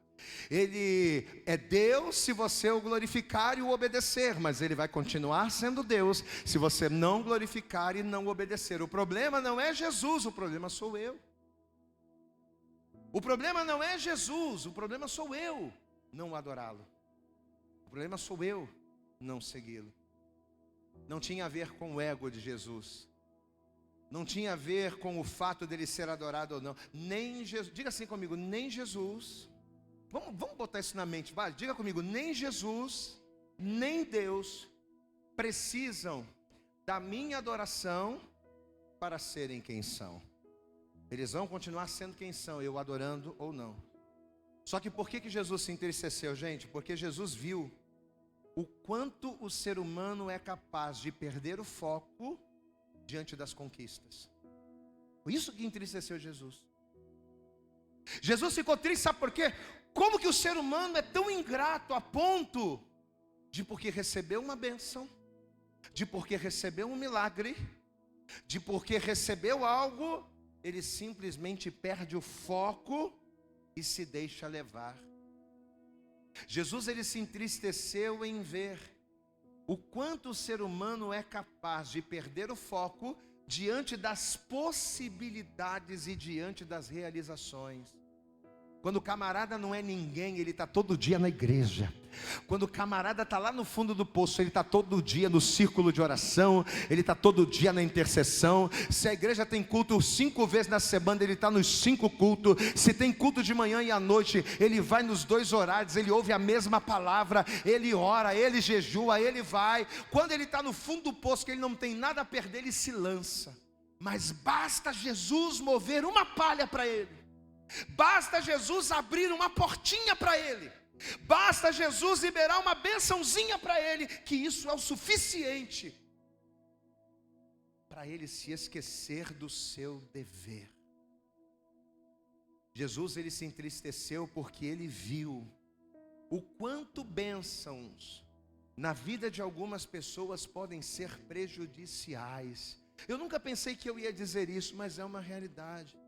Ele é Deus se você o glorificar e o obedecer, mas ele vai continuar sendo Deus se você não glorificar e não obedecer. O problema não é Jesus, o problema sou eu. O problema não é Jesus, o problema sou eu não adorá-lo. O problema sou eu não segui-lo. Não tinha a ver com o ego de Jesus. Não tinha a ver com o fato dele ser adorado ou não. Nem Jesus, diga assim comigo, nem Jesus. Vamos botar isso na mente, vai? Diga comigo, nem Jesus, nem Deus precisam da minha adoração para serem quem são. Eles vão continuar sendo quem são, eu adorando ou não. Só que por que Jesus se entristeceu, gente? Porque Jesus viu o quanto o ser humano é capaz de perder o foco diante das conquistas. Foi isso que entristeceu Jesus. Jesus ficou triste, sabe por quê? Como que o ser humano é tão ingrato a ponto de porque recebeu uma bênção, de porque recebeu um milagre, de porque recebeu algo, ele simplesmente perde o foco e se deixa levar. Jesus, ele se entristeceu em ver o quanto o ser humano é capaz de perder o foco diante das possibilidades e diante das realizações. Quando o camarada não é ninguém, ele está todo dia na igreja. Quando o camarada está lá no fundo do poço, ele está todo dia no círculo de oração, ele está todo dia na intercessão. Se a igreja tem culto 5 vezes na semana, ele está nos 5 cultos. Se tem culto de manhã e à noite, ele vai nos 2 horários, ele ouve a mesma palavra, ele ora, ele jejua, ele vai. Quando ele está no fundo do poço, que ele não tem nada a perder, ele se lança. Mas basta Jesus mover uma palha para ele. Basta Jesus abrir uma portinha para ele. Basta Jesus liberar uma bençãozinha para ele, que isso é o suficiente para para ele se esquecer do seu dever. Jesus, ele se entristeceu porque ele viu o quanto bênçãos na vida de algumas pessoas podem ser prejudiciais. Eu nunca pensei que eu ia dizer isso, mas é uma realidade.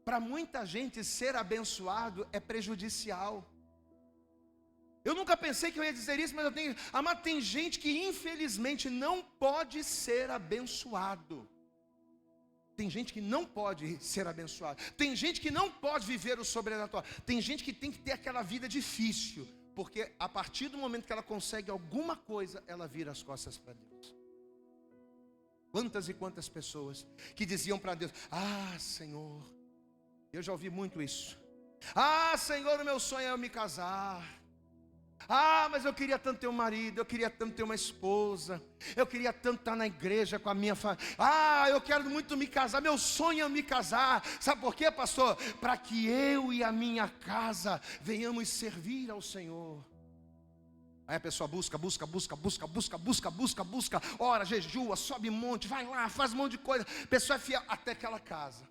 Para muita gente, ser abençoado é prejudicial. Eu nunca pensei que eu ia dizer isso, mas amado, tem gente que infelizmente não pode ser abençoado. Tem gente que não pode ser abençoado. Tem gente que não pode viver o sobrenatural. Tem gente que tem que ter aquela vida difícil, porque a partir do momento que ela consegue alguma coisa, ela vira as costas para Deus. Quantas e quantas pessoas que diziam para Deus: ah, Senhor, eu já ouvi muito isso. Ah, Senhor, o meu sonho é eu me casar. Ah, mas eu queria tanto ter um marido, eu queria tanto ter uma esposa, eu queria tanto estar na igreja com a minha família. Ah, eu quero muito me casar, meu sonho é me casar. Sabe por quê, pastor? Para que eu e a minha casa venhamos servir ao Senhor. Aí a pessoa busca, ora, jejua, sobe monte, vai lá, faz um monte de coisa. A pessoa é fiel até que ela casa.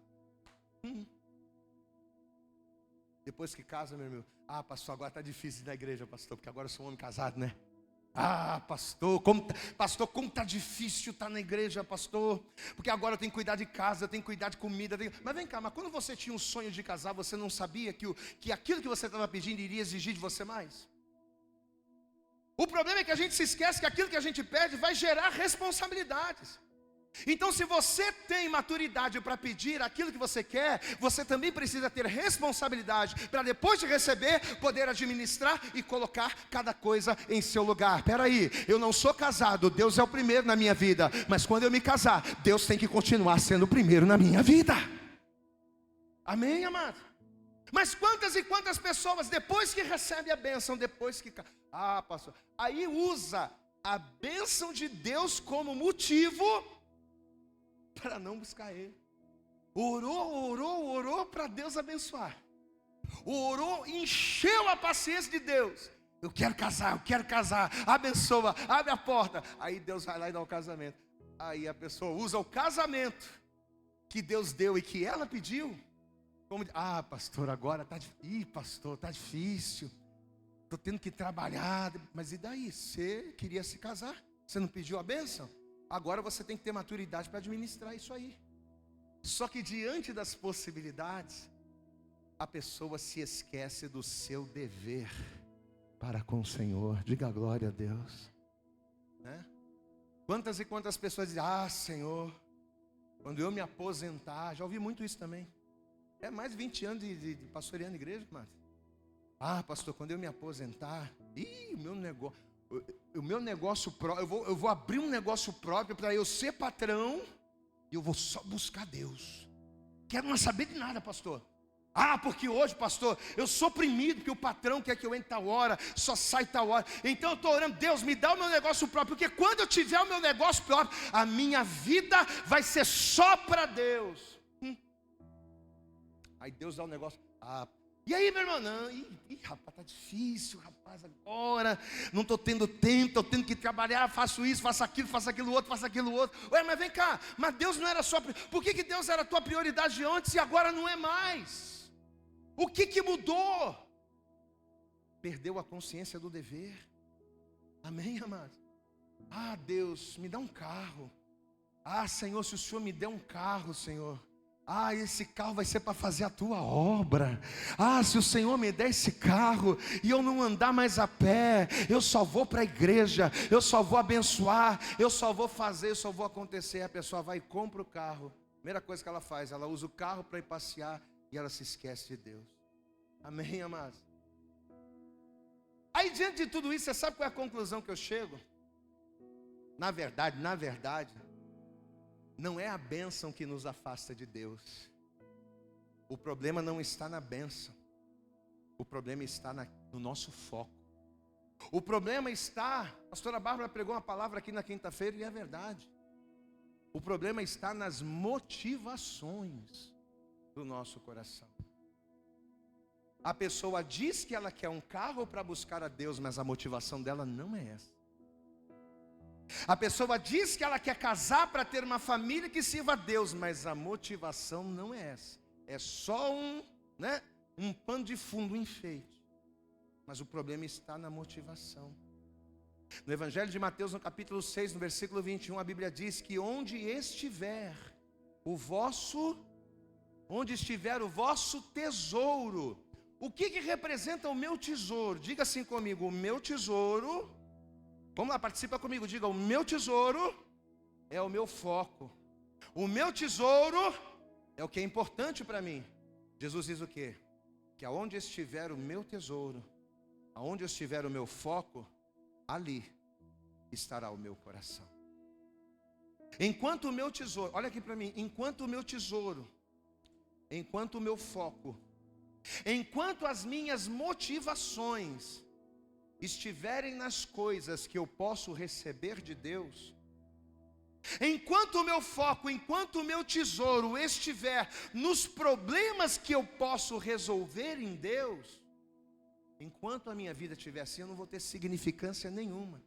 Depois que casa, meu irmão, ah, pastor, agora está difícil ir na igreja, pastor, porque agora eu sou um homem casado, né? Ah, pastor, como está difícil estar na igreja, pastor, porque agora eu tenho que cuidar de casa, eu tenho que cuidar de comida. Mas vem cá, mas quando você tinha um sonho de casar, você não sabia que aquilo que você estava pedindo iria exigir de você mais? O problema é que a gente se esquece que aquilo que a gente pede vai gerar responsabilidades. Então, se você tem maturidade para pedir aquilo que você quer, você também precisa ter responsabilidade para, depois de receber, poder administrar e colocar cada coisa em seu lugar. Espera aí, eu não sou casado, Deus é o primeiro na minha vida, mas quando eu me casar, Deus tem que continuar sendo o primeiro na minha vida. Amém, amado? Mas quantas e quantas pessoas, depois que recebe a bênção, ah, pastor, aí usa a bênção de Deus como motivo para não buscar Ele. Orou para Deus abençoar. Orou, encheu a paciência de Deus. Eu quero casar, abençoa, abre a porta. Aí Deus vai lá e dá o casamento. Aí a pessoa usa o casamento que Deus deu e que ela pediu. Como, ah, pastor, agora está difícil. Estou tendo que trabalhar. Mas e daí? Você queria se casar? Você não pediu a bênção? Agora você tem que ter maturidade para administrar isso aí. Só que diante das possibilidades, a pessoa se esquece do seu dever para com o Senhor. Diga glória a Deus, né? Quantas e quantas pessoas dizem: ah, Senhor, quando eu me aposentar. Já ouvi muito isso também. É mais de 20 anos de pastoreando a igreja, mas ah, pastor, quando eu me aposentar, o meu negócio próprio, eu vou abrir um negócio próprio para eu ser patrão, e eu vou só buscar Deus. Quero não saber de nada, pastor. Ah, porque hoje, pastor, eu sou oprimido, porque o patrão quer que eu entre tal hora, só sai tal hora. Então eu estou orando: Deus, me dá o meu negócio próprio, porque quando eu tiver o meu negócio próprio, a minha vida vai ser só para Deus. Aí Deus dá um negócio. Ah, e aí, meu irmão? Não, rapaz, está difícil, rapaz, agora não estou tendo tempo, estou tendo que trabalhar, faço isso, faço aquilo outro. Ué, mas vem cá, mas Deus não era só. Por que Deus era a tua prioridade antes e agora não é mais? O que mudou? Perdeu a consciência do dever. Amém, amado? Ah, Deus, me dá um carro. Ah, Senhor, se o Senhor me der um carro, Senhor, ah, esse carro vai ser para fazer a tua obra. Ah, se o Senhor me der esse carro e eu não andar mais a pé, eu só vou para a igreja, eu só vou abençoar, eu só vou fazer, eu só vou acontecer. A pessoa vai e compra o carro. Primeira coisa que ela faz, ela usa o carro para ir passear e ela se esquece de Deus. Amém, amados? Aí, diante de tudo isso, você sabe qual é a conclusão que eu chego? Na verdade, não é a bênção que nos afasta de Deus. O problema não está na bênção. O problema está no nosso foco. O problema está... A pastora Bárbara pregou uma palavra aqui na quinta-feira e é verdade. O problema está nas motivações do nosso coração. A pessoa diz que ela quer um carro para buscar a Deus, mas a motivação dela não é essa. A pessoa diz que ela quer casar para ter uma família que sirva a Deus, mas a motivação não é essa. É só um pano de fundo, um enfeite. Mas o problema está na motivação. No Evangelho de Mateus, no capítulo 6, no versículo 21, a Bíblia diz que onde estiver o vosso tesouro. O que representa o meu tesouro? Diga assim comigo, o meu tesouro. Vamos lá, participa comigo, diga, o meu tesouro é o meu foco. O meu tesouro é o que é importante para mim. Jesus diz o quê? Que aonde estiver o meu tesouro, aonde estiver o meu foco, ali estará o meu coração. Enquanto o meu tesouro, olha aqui para mim, enquanto o meu tesouro, enquanto o meu foco, enquanto as minhas motivações estiverem nas coisas que eu posso receber de Deus, enquanto o meu foco, enquanto o meu tesouro estiver nos problemas que eu posso resolver em Deus, enquanto a minha vida estiver assim, eu não vou ter significância nenhuma.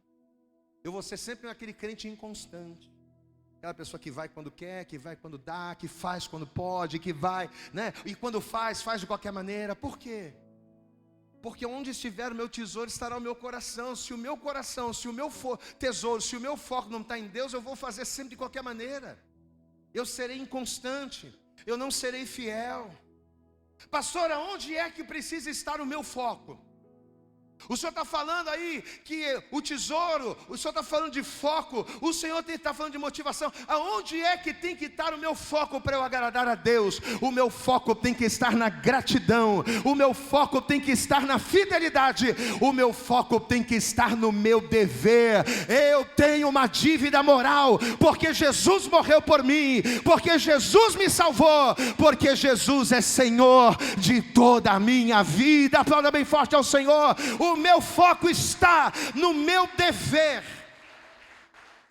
Eu vou ser sempre aquele crente inconstante. Aquela pessoa que vai quando quer, que vai quando dá, que faz quando pode, que vai, e quando faz de qualquer maneira. Por quê? Porque onde estiver o meu tesouro estará o meu coração. Se o meu coração, se o meu tesouro, se o meu foco não está em Deus, eu vou fazer sempre de qualquer maneira. Eu serei inconstante, eu não serei fiel. Pastor, aonde é que precisa estar o meu foco? O Senhor está falando aí que o tesouro, o Senhor está falando de foco, o Senhor está falando de motivação. Aonde é que tem que estar o meu foco para eu agradar a Deus? O meu foco tem que estar na gratidão, o meu foco tem que estar na fidelidade, o meu foco tem que estar no meu dever. Eu tenho uma dívida moral, porque Jesus morreu por mim, porque Jesus me salvou, porque Jesus é Senhor de toda a minha vida. Aplauda bem forte ao Senhor. O meu foco está no meu dever.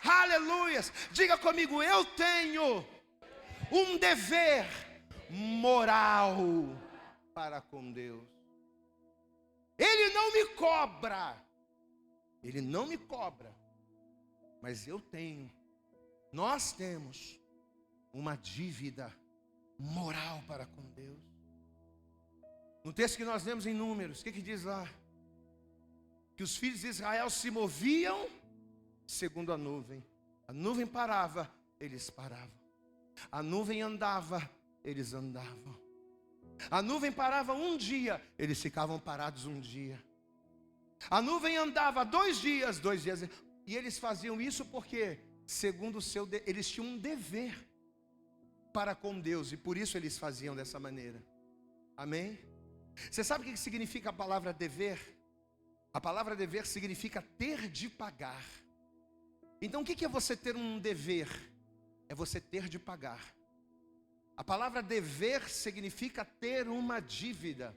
Aleluias. Diga comigo, eu tenho um dever moral para com Deus. Ele não me cobra. Ele não me cobra. Mas eu tenho. Nós temos uma dívida moral para com Deus. No texto que nós lemos em Números, o que diz lá? Que os filhos de Israel se moviam segundo a nuvem parava, eles paravam, a nuvem andava, eles andavam, a nuvem parava um dia, eles ficavam parados um dia, a nuvem andava 2 dias, e eles faziam isso porque, segundo eles tinham um dever para com Deus, e por isso eles faziam dessa maneira. Amém? Você sabe o que significa a palavra dever? A palavra dever significa ter de pagar. Então o que é você ter um dever? É você ter de pagar. A palavra dever significa ter uma dívida.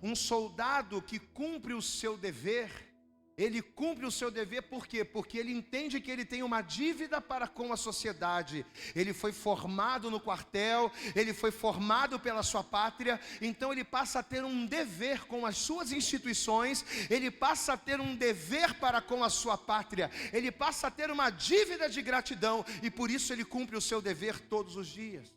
Um soldado que cumpre o seu dever, ele cumpre o seu dever por quê? Porque ele entende que ele tem uma dívida para com a sociedade. Ele foi formado no quartel, ele foi formado pela sua pátria, então ele passa a ter um dever com as suas instituições, ele passa a ter um dever para com a sua pátria, ele passa a ter uma dívida de gratidão, e por isso ele cumpre o seu dever todos os dias.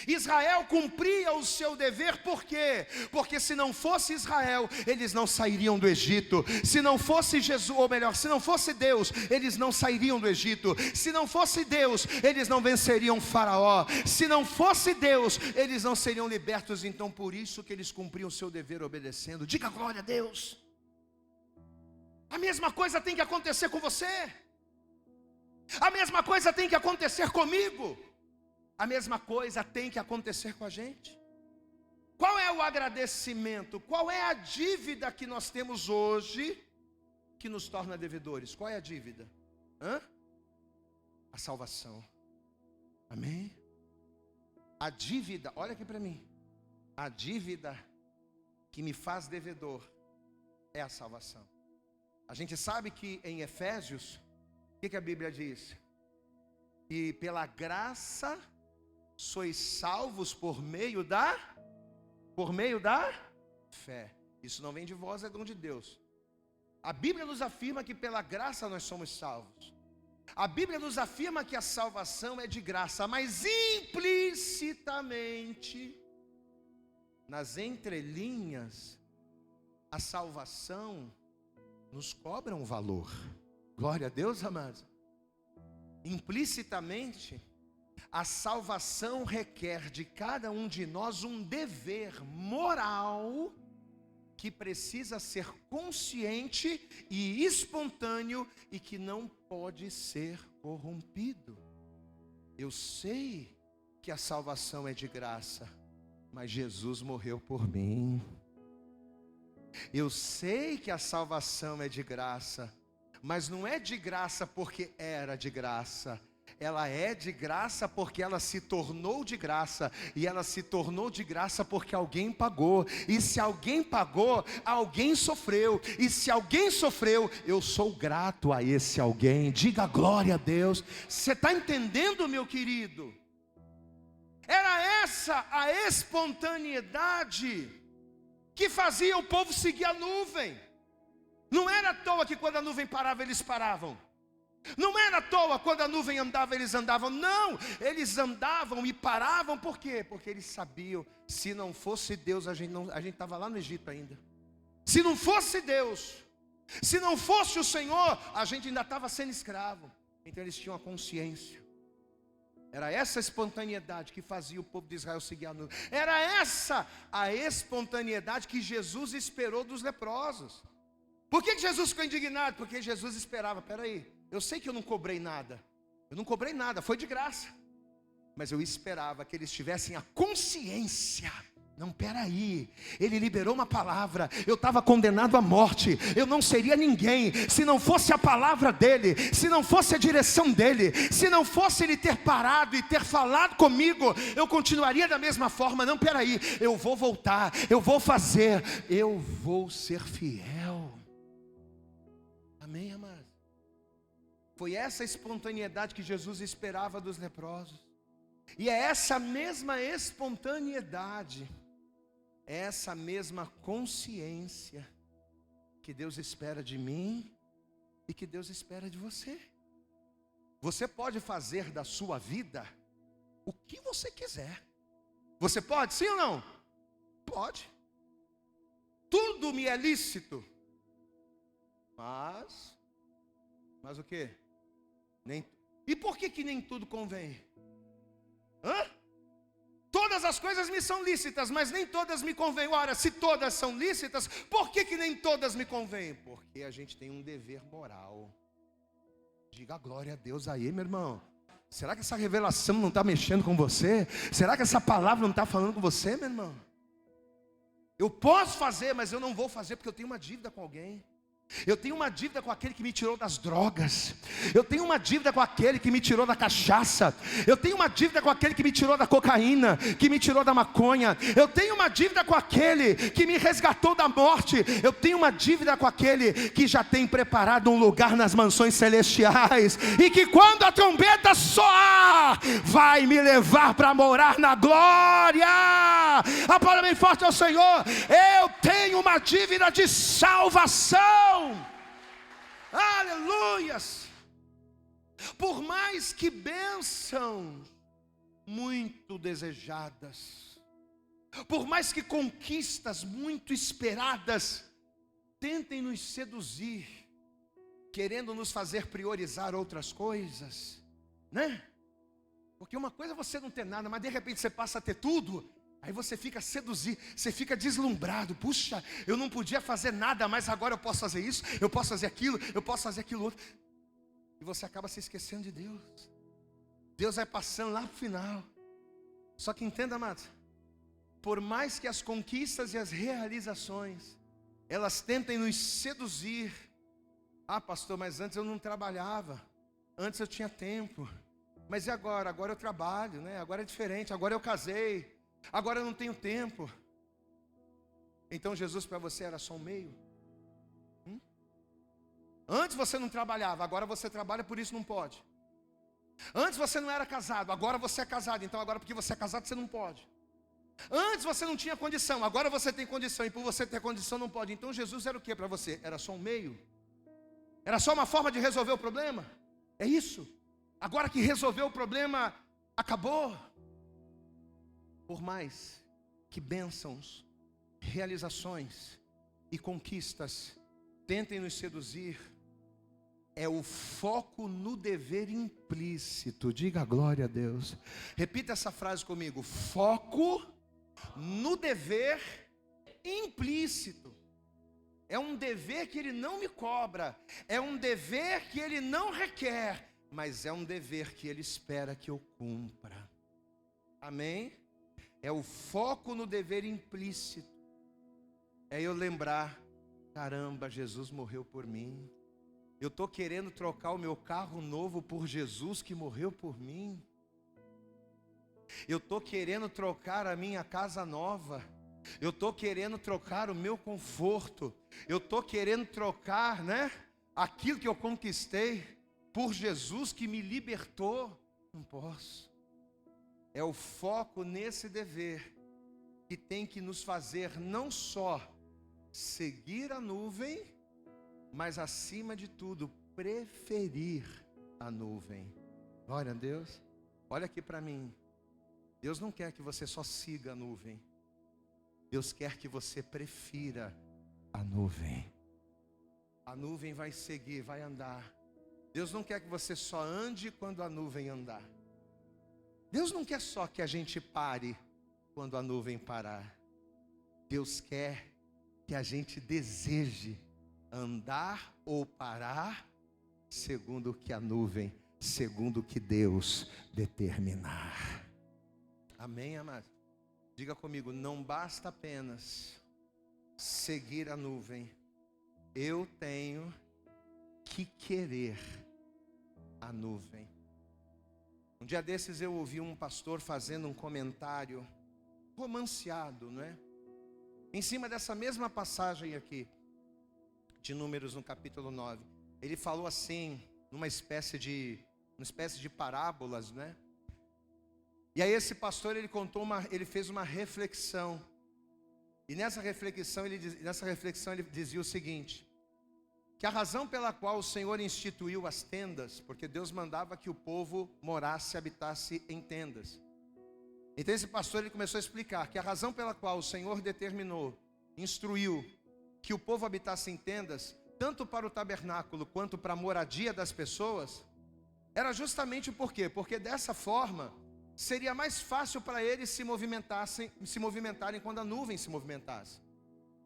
Israel cumpria o seu dever, por quê? Porque se não fosse Israel, eles não sairiam do Egito. Se não fosse Jesus, ou melhor, se não fosse Deus, eles não sairiam do Egito. Se não fosse Deus, eles não venceriam Faraó. Se não fosse Deus, eles não seriam libertos. Então por isso que eles cumpriam o seu dever obedecendo. Diga glória a Deus. A mesma coisa tem que acontecer com você. A mesma coisa tem que acontecer comigo. A mesma coisa tem que acontecer com a gente. Qual é o agradecimento? Qual é a dívida que nós temos hoje que nos torna devedores? Qual é a dívida? A salvação. Amém? A dívida, olha aqui para mim. A dívida que me faz devedor é a salvação. A gente sabe que em Efésios, o que a Bíblia diz? E pela graça sois salvos por meio da fé. Isso não vem de vós, é dom de Deus. A Bíblia nos afirma que pela graça nós somos salvos. A Bíblia nos afirma que a salvação é de graça, mas implicitamente, nas entrelinhas, a salvação nos cobra um valor. Glória a Deus, amados. Implicitamente, a salvação requer de cada um de nós um dever moral que precisa ser consciente e espontâneo e que não pode ser corrompido. Eu sei que a salvação é de graça, mas Jesus morreu por mim. Eu sei que a salvação é de graça, mas não é de graça porque era de graça. Ela é de graça porque ela se tornou de graça. E ela se tornou de graça porque alguém pagou. E se alguém pagou, alguém sofreu. E se alguém sofreu, eu sou grato a esse alguém. Diga glória a Deus. Você está entendendo, meu querido? Era essa a espontaneidade que fazia o povo seguir a nuvem. Não era à toa que quando a nuvem parava, eles paravam. Não era à toa quando a nuvem andava, eles andavam. Não, eles andavam e paravam. Por quê? Porque eles sabiam, se não fosse Deus, a gente estava lá no Egito ainda. Se não fosse Deus, se não fosse o Senhor, a gente ainda estava sendo escravo. Então eles tinham a consciência. Era essa espontaneidade que fazia o povo de Israel seguir a nuvem. Era essa a espontaneidade que Jesus esperou dos leprosos. Por que Jesus ficou indignado? Porque Jesus esperava, peraí, eu sei que eu não cobrei nada. Eu não cobrei nada, foi de graça. Mas eu esperava que eles tivessem a consciência. Não, peraí, ele liberou uma palavra. Eu estava condenado à morte. Eu não seria ninguém se não fosse a palavra dele, se não fosse a direção dele, se não fosse ele ter parado e ter falado comigo, eu continuaria da mesma forma. Não, peraí, eu vou voltar, eu vou fazer, eu vou ser fiel. Amém, amado? Foi essa espontaneidade que Jesus esperava dos leprosos. E é essa mesma espontaneidade, essa mesma consciência que Deus espera de mim e que Deus espera de você. Você pode fazer da sua vida o que você quiser. Você pode, sim ou não? Pode. Tudo me é lícito. Mas o quê? E por que nem tudo convém? Todas as coisas me são lícitas, mas nem todas me convêm. Ora, se todas são lícitas, por que nem todas me convêm? Porque a gente tem um dever moral. Diga glória a Deus aí, meu irmão. Será que essa revelação não está mexendo com você? Será que essa palavra não está falando com você, meu irmão? Eu posso fazer, mas eu não vou fazer porque eu tenho uma dívida com alguém. Eu tenho uma dívida com aquele que me tirou das drogas. Eu tenho uma dívida com aquele que me tirou da cachaça. Eu tenho uma dívida com aquele que me tirou da cocaína, que me tirou da maconha. Eu tenho uma dívida com aquele que me resgatou da morte. Eu tenho uma dívida com aquele que já tem preparado um lugar nas mansões celestiais, e que quando a trombeta soar, vai me levar para morar na glória. Aplauda bem forte ao Senhor. Eu tenho uma dívida de salvação. Aleluias. Por mais que bênçãos muito desejadas, por mais que conquistas muito esperadas tentem nos seduzir, querendo nos fazer priorizar outras coisas, né? Porque uma coisa é você não ter nada, mas de repente você passa a ter tudo. Aí você fica seduzido, você fica deslumbrado. Puxa, eu não podia fazer nada, mas agora eu posso fazer isso, eu posso fazer aquilo, eu posso fazer aquilo outro. E você acaba se esquecendo de Deus. Deus vai passando lá para o final. Só que entenda, amado, por mais que as conquistas e as realizações, elas tentem nos seduzir. Ah, pastor, mas antes eu não trabalhava, antes eu tinha tempo. Mas e agora? Agora eu trabalho, né? Agora é diferente, agora eu casei. Agora eu não tenho tempo. Então Jesus para você era só um meio? Antes você não trabalhava, agora você trabalha, por isso não pode. Antes você não era casado, agora você é casado, então agora porque você é casado você não pode. Antes você não tinha condição, agora você tem condição, e por você ter condição não pode. Então Jesus era o que para você? Era só um meio? Era só uma forma de resolver o problema? É isso. Agora que resolveu o problema, acabou. Por mais que bênçãos, realizações e conquistas tentem nos seduzir, é o foco no dever implícito. Diga glória a Deus. Repita essa frase comigo: foco no dever implícito. É um dever que ele não me cobra, é um dever que ele não requer, mas é um dever que ele espera que eu cumpra. Amém? É o foco no dever implícito. É eu lembrar: caramba, Jesus morreu por mim. Eu estou querendo trocar o meu carro novo por Jesus que morreu por mim. Eu estou querendo trocar a minha casa nova. Eu estou querendo trocar o meu conforto. Eu estou querendo trocar, aquilo que eu conquistei por Jesus que me libertou. Não posso. É o foco nesse dever que tem que nos fazer não só seguir a nuvem, mas acima de tudo, preferir a nuvem. Glória a Deus. Olha aqui para mim. Deus não quer que você só siga a nuvem. Deus quer que você prefira a nuvem. A nuvem vai seguir, vai andar. Deus não quer que você só ande quando a nuvem andar. Deus não quer só que a gente pare quando a nuvem parar. Deus quer que a gente deseje andar ou parar segundo o que a nuvem, segundo o que Deus determinar. Amém, amado? Diga comigo: não basta apenas seguir a nuvem, eu tenho que querer a nuvem. Um dia desses eu ouvi um pastor fazendo um comentário romanceado, em cima dessa mesma passagem aqui, de Números no capítulo 9. Ele falou assim, numa espécie de parábolas, E aí esse pastor, ele fez uma reflexão. E nessa reflexão ele dizia o seguinte: que a razão pela qual o Senhor instituiu as tendas, porque Deus mandava que o povo morasse, habitasse em tendas. Então esse pastor, ele começou a explicar que a razão pela qual o Senhor determinou, instruiu que o povo habitasse em tendas, tanto para o tabernáculo quanto para a moradia das pessoas, era justamente por quê? Porque dessa forma seria mais fácil para eles se movimentarem quando a nuvem se movimentasse.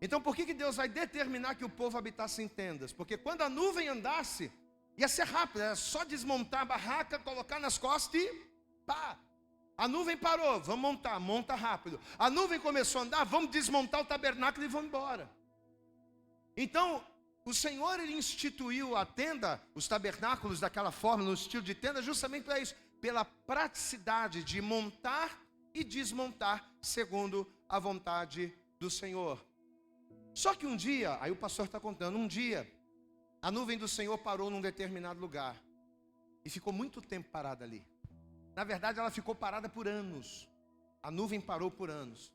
Então por que Deus vai determinar que o povo habitasse em tendas? Porque quando a nuvem andasse, ia ser rápido, era só desmontar a barraca, colocar nas costas e pá! A nuvem parou, vamos monta rápido. A nuvem começou a andar, vamos desmontar o tabernáculo e vamos embora. Então, o Senhor, ele instituiu a tenda, os tabernáculos daquela forma, no estilo de tenda, justamente para isso, pela praticidade de montar e desmontar, segundo a vontade do Senhor. Só que um dia, aí o pastor está contando, um dia, a nuvem do Senhor parou num determinado lugar, e ficou muito tempo parada ali. Na verdade, ela ficou parada por anos. A nuvem parou por anos.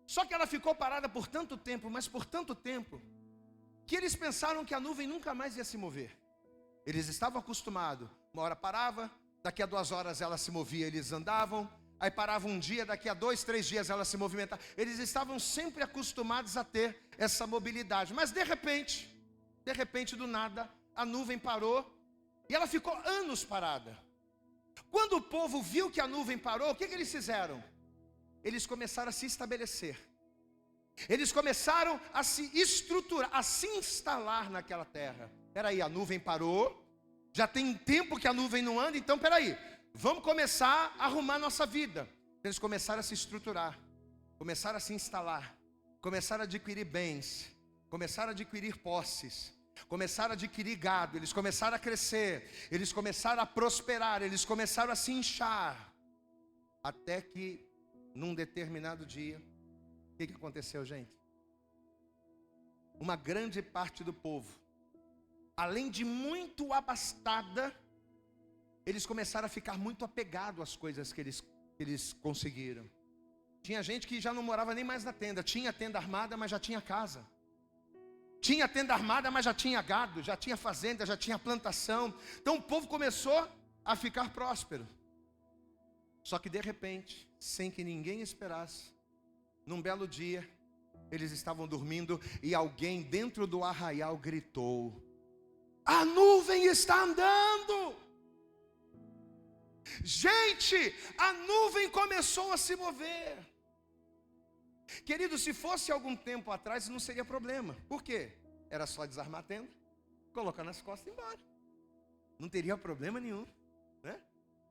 Só que ela ficou parada por tanto tempo, mas por tanto tempo, que eles pensaram que a nuvem nunca mais ia se mover. Eles estavam acostumados. Uma hora parava, daqui a 2 horas ela se movia, eles andavam. Aí parava um dia, daqui a 2, 3 dias ela se movimentava. Eles estavam sempre acostumados a ter essa mobilidade. Mas de repente, do nada, a nuvem parou e ela ficou anos parada. Quando o povo viu que a nuvem parou, o que eles fizeram? Eles começaram a se estabelecer. Eles começaram a se estruturar, a se instalar naquela terra. Peraí, a nuvem parou, já tem tempo que a nuvem não anda, então peraí, vamos começar a arrumar nossa vida. Eles começaram a se estruturar, começaram a se instalar, começaram a adquirir bens, começaram a adquirir posses, começaram a adquirir gado, eles começaram a crescer, eles começaram a prosperar, eles começaram a se inchar. Até que, num determinado dia, o que aconteceu, gente? Uma grande parte do povo, além de muito abastada, eles começaram a ficar muito apegados às coisas que eles conseguiram. Tinha gente que já não morava nem mais na tenda. Tinha tenda armada, mas já tinha casa. Tinha tenda armada, mas já tinha gado, já tinha fazenda, já tinha plantação. Então o povo começou a ficar próspero. Só que de repente, sem que ninguém esperasse, num belo dia, eles estavam dormindo e alguém dentro do arraial gritou: a nuvem está andando! Gente, a nuvem começou a se mover. Querido, se fosse algum tempo atrás, não seria problema. Por quê? Era só desarmar a tenda, colocar nas costas e ir embora. Não teria problema nenhum, né?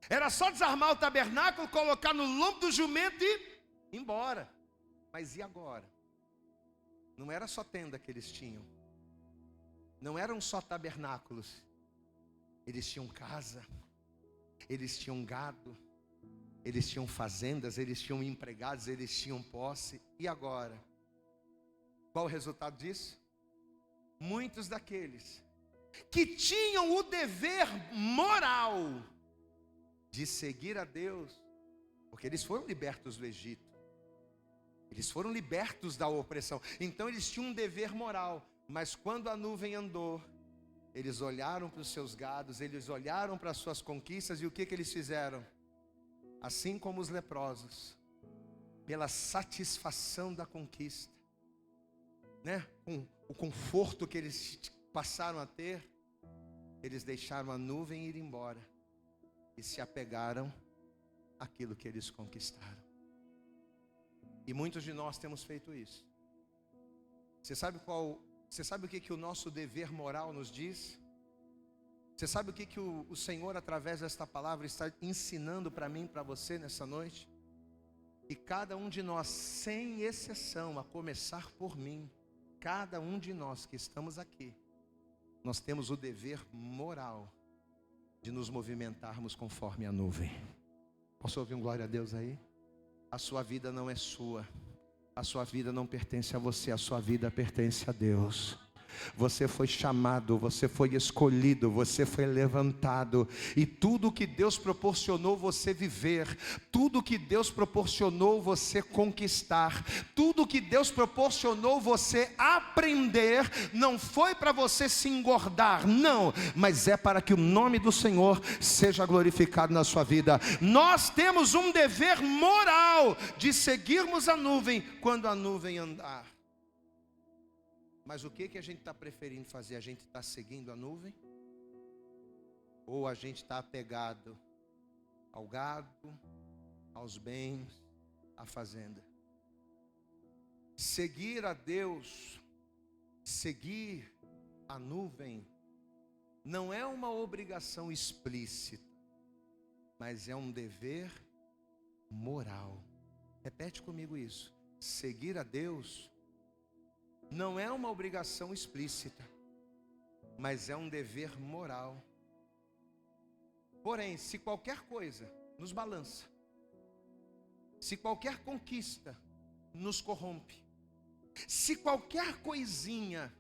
Era só desarmar o tabernáculo, colocar no lombo do jumento e ir embora. Mas e agora? Não era só tenda que eles tinham. Não eram só tabernáculos. Eles tinham casa. Eles tinham gado. Eles tinham fazendas. Eles tinham empregados. Eles tinham posse. E agora? Qual o resultado disso? Muitos daqueles que tinham o dever moral de seguir a Deus, porque eles foram libertos do Egito. Eles foram libertos da opressão. Então eles tinham um dever moral. Mas quando a nuvem andou, eles olharam para os seus gados, eles olharam para as suas conquistas. E o que eles fizeram? Assim como os leprosos, pela satisfação da conquista, né? Com o conforto que eles passaram a ter, eles deixaram a nuvem ir embora e se apegaram àquilo que eles conquistaram. E muitos de nós temos feito isso. Você sabe o que o nosso dever moral nos diz? Você sabe o que o Senhor, através desta palavra, está ensinando para mim e para você nessa noite? E cada um de nós, sem exceção, a começar por mim, cada um de nós que estamos aqui, nós temos o dever moral de nos movimentarmos conforme a nuvem. Posso ouvir um glória a Deus aí? A sua vida não é sua. A sua vida não pertence a você. A sua vida pertence a Deus. Você foi chamado, você foi escolhido, você foi levantado. E tudo que Deus proporcionou você viver, tudo que Deus proporcionou você conquistar, tudo que Deus proporcionou você aprender, não foi para você se engordar, não, mas é para que o nome do Senhor seja glorificado na sua vida. Nós temos um dever moral de seguirmos a nuvem quando a nuvem andar. Mas o que a gente está preferindo fazer? A gente está seguindo a nuvem? Ou a gente está apegado ao gado, aos bens, à fazenda? Seguir a Deus, seguir a nuvem, não é uma obrigação explícita, mas é um dever moral. Repete comigo isso. Seguir a Deus não é uma obrigação explícita, mas é um dever moral. Porém, se qualquer coisa nos balança, se qualquer conquista nos corrompe, se qualquer coisinha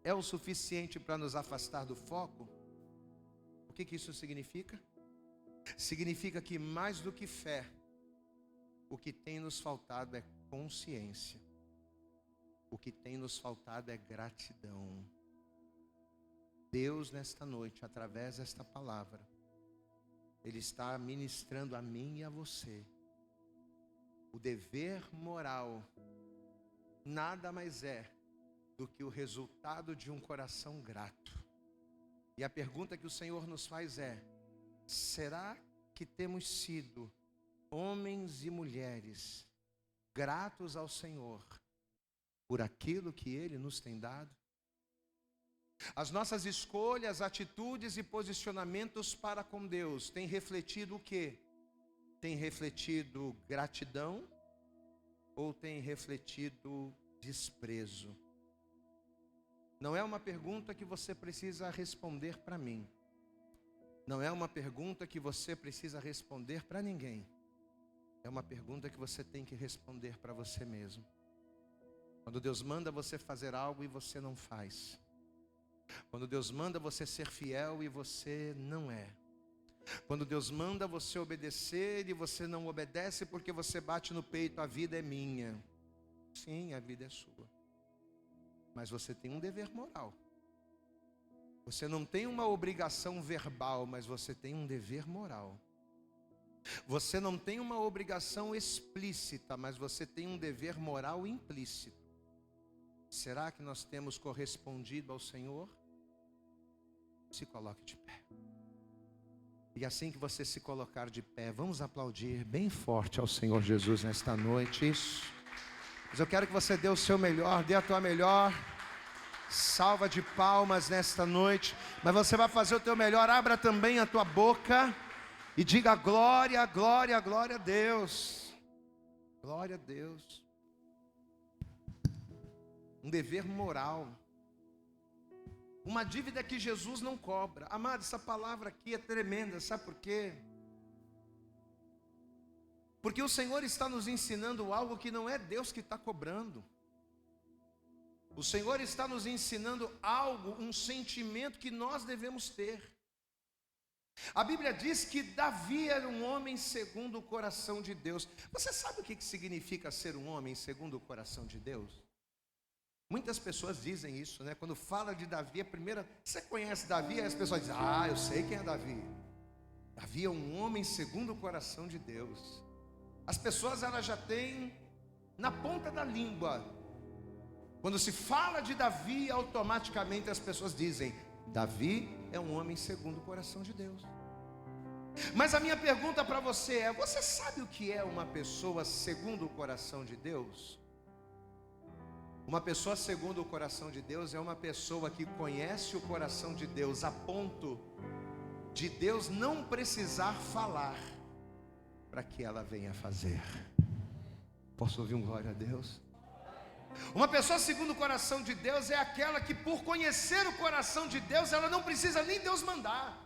é o suficiente para nos afastar do foco, o que isso significa? Significa que mais do que fé, o que tem nos faltado é consciência. O que tem nos faltado é gratidão. Deus, nesta noite, através desta palavra, Ele está ministrando a mim e a você. O dever moral nada mais é do que o resultado de um coração grato. E a pergunta que o Senhor nos faz é: será que temos sido homens e mulheres gratos ao Senhor por aquilo que Ele nos tem dado? As nossas escolhas, atitudes e posicionamentos para com Deus têm refletido o quê? Tem refletido gratidão ou tem refletido desprezo? Não é uma pergunta que você precisa responder para mim. Não é uma pergunta que você precisa responder para ninguém. É uma pergunta que você tem que responder para você mesmo. Quando Deus manda você fazer algo e você não faz. Quando Deus manda você ser fiel e você não é. Quando Deus manda você obedecer e você não obedece porque você bate no peito, a vida é minha. Sim, a vida é sua. Mas você tem um dever moral. Você não tem uma obrigação verbal, mas você tem um dever moral. Você não tem uma obrigação explícita, mas você tem um dever moral implícito. Será que nós temos correspondido ao Senhor? Se coloque de pé. E assim que você se colocar de pé, vamos aplaudir bem forte ao Senhor Jesus nesta noite. Isso. Mas eu quero que você dê o seu melhor, dê a tua melhor salva de palmas nesta noite. Mas você vai fazer o teu melhor, abra também a tua boca e diga glória, glória, glória a Deus. Glória a Deus. Um dever moral. Uma dívida que Jesus não cobra. Amado, essa palavra aqui é tremenda, sabe por quê? Porque o Senhor está nos ensinando algo que não é Deus que está cobrando. O Senhor está nos ensinando algo, um sentimento que nós devemos ter. A Bíblia diz que Davi era um homem segundo o coração de Deus. Você sabe o que significa ser um homem segundo o coração de Deus? Muitas pessoas dizem isso, né? Quando fala de Davi, a primeira... Você conhece Davi? Aí as pessoas dizem, eu sei quem é Davi. Davi é um homem segundo o coração de Deus. As pessoas, elas já têm na ponta da língua. Quando se fala de Davi, automaticamente as pessoas dizem, Davi é um homem segundo o coração de Deus. Mas a minha pergunta para você é, você sabe o que é uma pessoa segundo o coração de Deus? Uma pessoa segundo o coração de Deus é uma pessoa que conhece o coração de Deus a ponto de Deus não precisar falar para que ela venha fazer. Posso ouvir um glória a Deus? Uma pessoa segundo o coração de Deus é aquela que, por conhecer o coração de Deus, ela não precisa nem Deus mandar.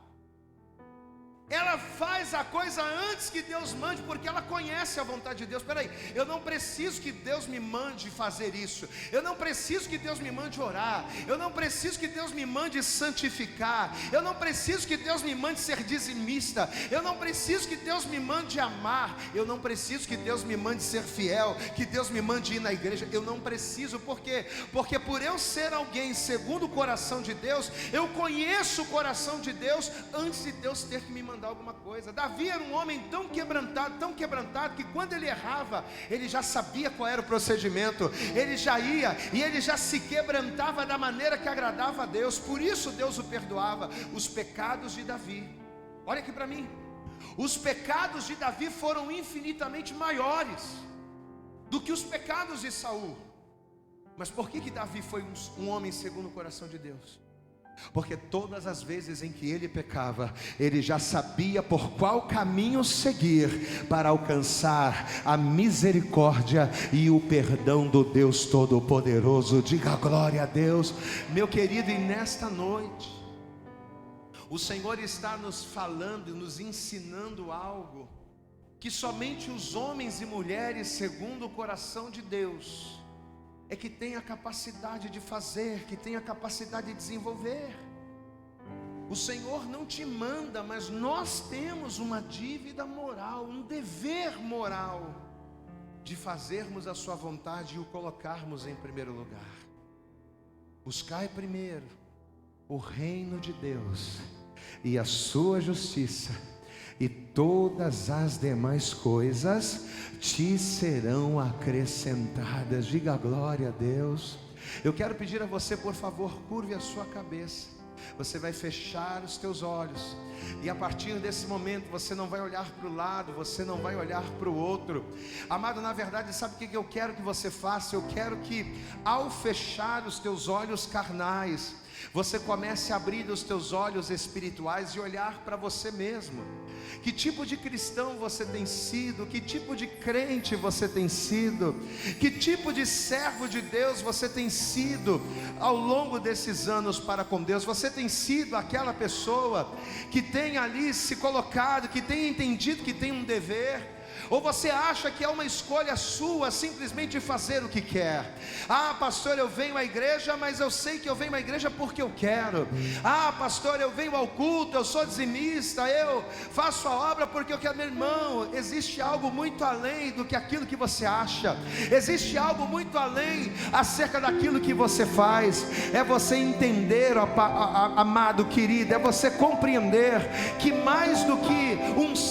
Ela faz a coisa antes que Deus mande, porque ela conhece a vontade de Deus. Espera aí, eu não preciso que Deus me mande fazer isso. Eu não preciso que Deus me mande orar. Eu não preciso que Deus me mande santificar. Eu não preciso que Deus me mande ser dizimista. Eu não preciso que Deus me mande amar. Eu não preciso que Deus me mande ser fiel, que Deus me mande ir na igreja. Eu não preciso, por quê? Porque por eu ser alguém segundo o coração de Deus, eu conheço o coração de Deus antes de Deus ter que me mandar alguma coisa. Davi era um homem tão quebrantado, que quando ele errava, ele já sabia qual era o procedimento, ele já ia, e ele já se quebrantava da maneira que agradava a Deus, por isso Deus o perdoava. Os pecados de Davi, olha aqui para mim, os pecados de Davi foram infinitamente maiores do que os pecados de Saul. Mas por que Davi foi um homem segundo o coração de Deus? Porque todas as vezes em que ele pecava, ele já sabia por qual caminho seguir para alcançar a misericórdia e o perdão do Deus Todo-Poderoso. Diga glória a Deus, meu querido. E nesta noite, o Senhor está nos falando, nos ensinando algo que somente os homens e mulheres segundo o coração de Deus é que tem a capacidade de fazer, que tem a capacidade de desenvolver. O Senhor não te manda, mas nós temos uma dívida moral, um dever moral de fazermos a sua vontade e o colocarmos em primeiro lugar. Buscai primeiro o reino de Deus e a sua justiça, e todas as demais coisas te serão acrescentadas. Diga glória a Deus. Eu quero pedir a você, por favor, curve a sua cabeça. Você vai fechar os teus olhos, e a partir desse momento você não vai olhar para o lado, você não vai olhar para o outro. Amado, na verdade, sabe o que eu quero que você faça? Eu quero que, ao fechar os teus olhos carnais, você comece a abrir os teus olhos espirituais e olhar para você mesmo. Que tipo de cristão você tem sido? Que tipo de crente você tem sido? Que tipo de servo de Deus você tem sido ao longo desses anos para com Deus? Você tem sido aquela pessoa que tem ali se colocado, que tem entendido que tem um dever? Ou você acha que é uma escolha sua simplesmente fazer o que quer? Ah, pastor, eu venho à igreja, mas eu sei que eu venho à igreja porque eu quero. Ah, pastor, eu venho ao culto, eu sou dizimista, eu faço a obra porque eu quero. Meu irmão, existe algo muito além do que aquilo que você acha. Existe algo muito além acerca daquilo que você faz. É você entender, amado querido, é você compreender que mais do que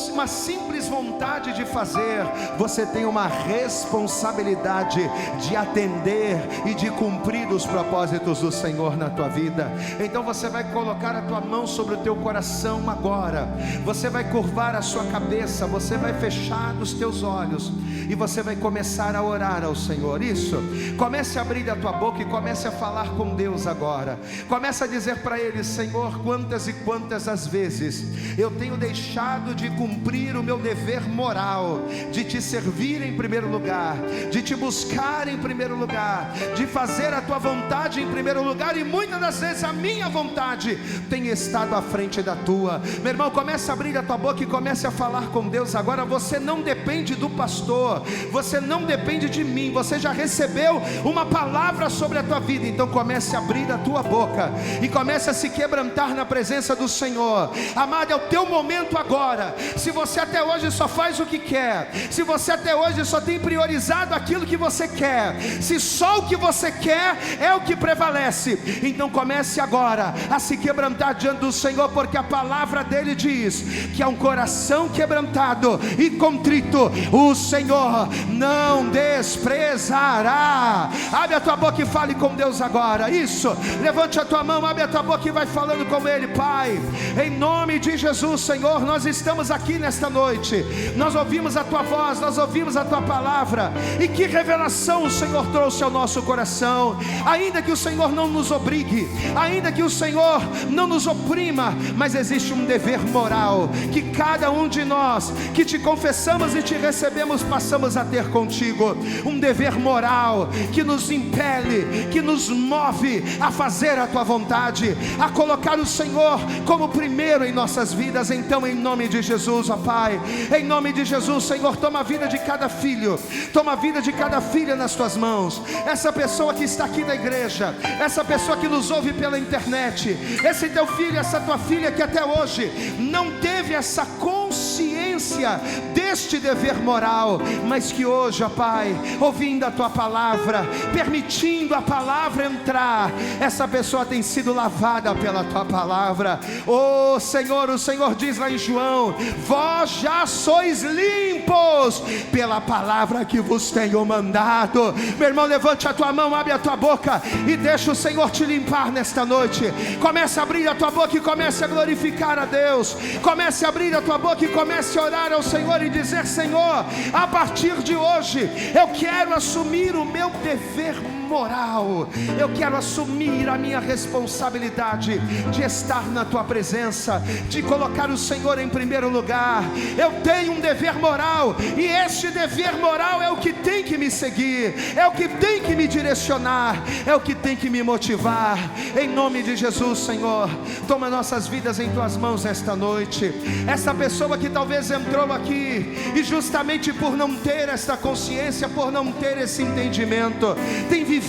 uma simples vontade de fazer, você tem uma responsabilidade de atender e de cumprir os propósitos do Senhor na tua vida. Então você vai colocar a tua mão sobre o teu coração agora, você vai curvar a sua cabeça, você vai fechar os teus olhos e você vai começar a orar ao Senhor. Isso, comece a abrir a tua boca e comece a falar com Deus agora. Comece a dizer para Ele: Senhor, quantas e quantas as vezes eu tenho deixado de cumprir o meu dever moral, de te servir em primeiro lugar, de te buscar em primeiro lugar, de fazer a tua vontade em primeiro lugar, e muitas das vezes a minha vontade tem estado à frente da tua. Meu irmão, comece a abrir a tua boca e comece a falar com Deus agora. Você não depende do pastor, você não depende de mim, você já recebeu uma palavra sobre a tua vida. Então comece a abrir a tua boca e comece a se quebrantar na presença do Senhor. Amado, é o teu momento agora. Se você até hoje só faz o que quer, se você até hoje só tem priorizado aquilo que você quer, se só o que você quer é o que prevalece, então comece agora a se quebrantar diante do Senhor, porque a palavra dele diz que é um coração quebrantado e contrito o Senhor não desprezará. Abre a tua boca e fale com Deus agora. Isso, levante a tua mão, abre a tua boca e vai falando com Ele. Pai, em nome de Jesus, Senhor, nós estamos aqui nesta noite, nós ouvimos a tua voz, nós ouvimos a tua palavra, e que revelação o Senhor trouxe ao nosso coração. Ainda que o Senhor não nos obrigue, ainda que o Senhor não nos oprima, mas existe um dever moral que cada um de nós que te confessamos e te recebemos passamos a ter contigo. Um dever moral que nos impele, que nos move a fazer a tua vontade, a colocar o Senhor como primeiro em nossas vidas. Então, em nome de Jesus, ó Pai, em nome de Jesus, Senhor, toma a vida de cada filho, toma a vida de cada filha nas tuas mãos. Essa pessoa que está aqui na igreja, essa pessoa que nos ouve pela internet, esse teu filho, essa tua filha que até hoje não teve essa consciência deste dever moral, mas que hoje, ó Pai, ouvindo a tua palavra, permitindo a palavra entrar, essa pessoa tem sido lavada pela tua palavra. Oh Senhor, o Senhor diz lá em João: vós já sois limpos pela palavra que vos tenho mandado. Meu irmão, levante a tua mão, abre a tua boca e deixa o Senhor te limpar nesta noite. Comece a abrir a tua boca e comece a glorificar a Deus. Comece a abrir a tua boca e comece a orar ao Senhor e dizer: Senhor, a partir de hoje eu quero assumir o meu dever moral, eu quero assumir a minha responsabilidade de estar na tua presença, de colocar o Senhor em primeiro lugar. Eu tenho um dever moral, e este dever moral é o que tem que me seguir, é o que tem que me direcionar, é o que tem que me motivar. Em nome de Jesus, Senhor, toma nossas vidas em tuas mãos esta noite. Essa pessoa que talvez entrou aqui e justamente por não ter esta consciência, por não ter esse entendimento, tem vivido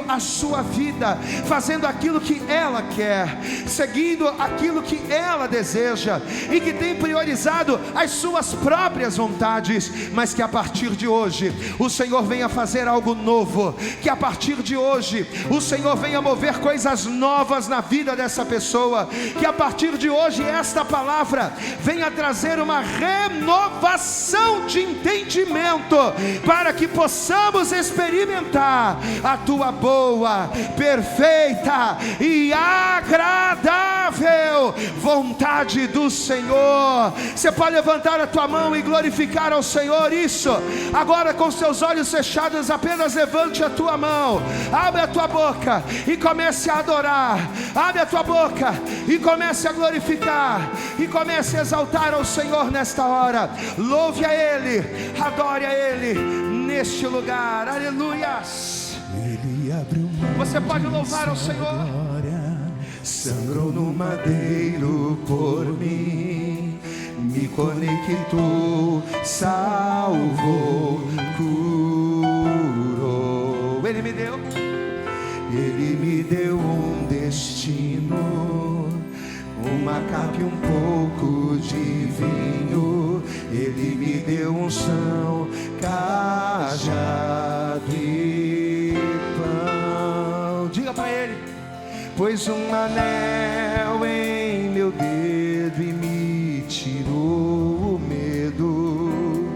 a sua vida fazendo aquilo que ela quer, seguindo aquilo que ela deseja, e que tem priorizado as suas próprias vontades, mas que a partir de hoje o Senhor venha fazer algo novo, que a partir de hoje o Senhor venha mover coisas novas na vida dessa pessoa, que a partir de hoje esta palavra venha trazer uma renovação de entendimento, para que possamos experimentar a tua boa, perfeita e agradável vontade do Senhor. Você pode levantar a tua mão e glorificar ao Senhor. Isso, agora com seus olhos fechados, apenas levante a tua mão, abre a tua boca e comece a adorar. Abre a tua boca e comece a glorificar, e comece a exaltar ao Senhor nesta hora. Louve a Ele, adore a Ele neste lugar. Aleluias. Ele abriu mão. Você pode louvar ao Senhor. Sangrou no madeiro por mim, me conectou, salvou, curou. Ele me deu um destino, uma capa e um pouco de vinho. Ele me deu unção, cajado e pão. Diga para ele. Pôs um anel em meu dedo e me tirou o medo,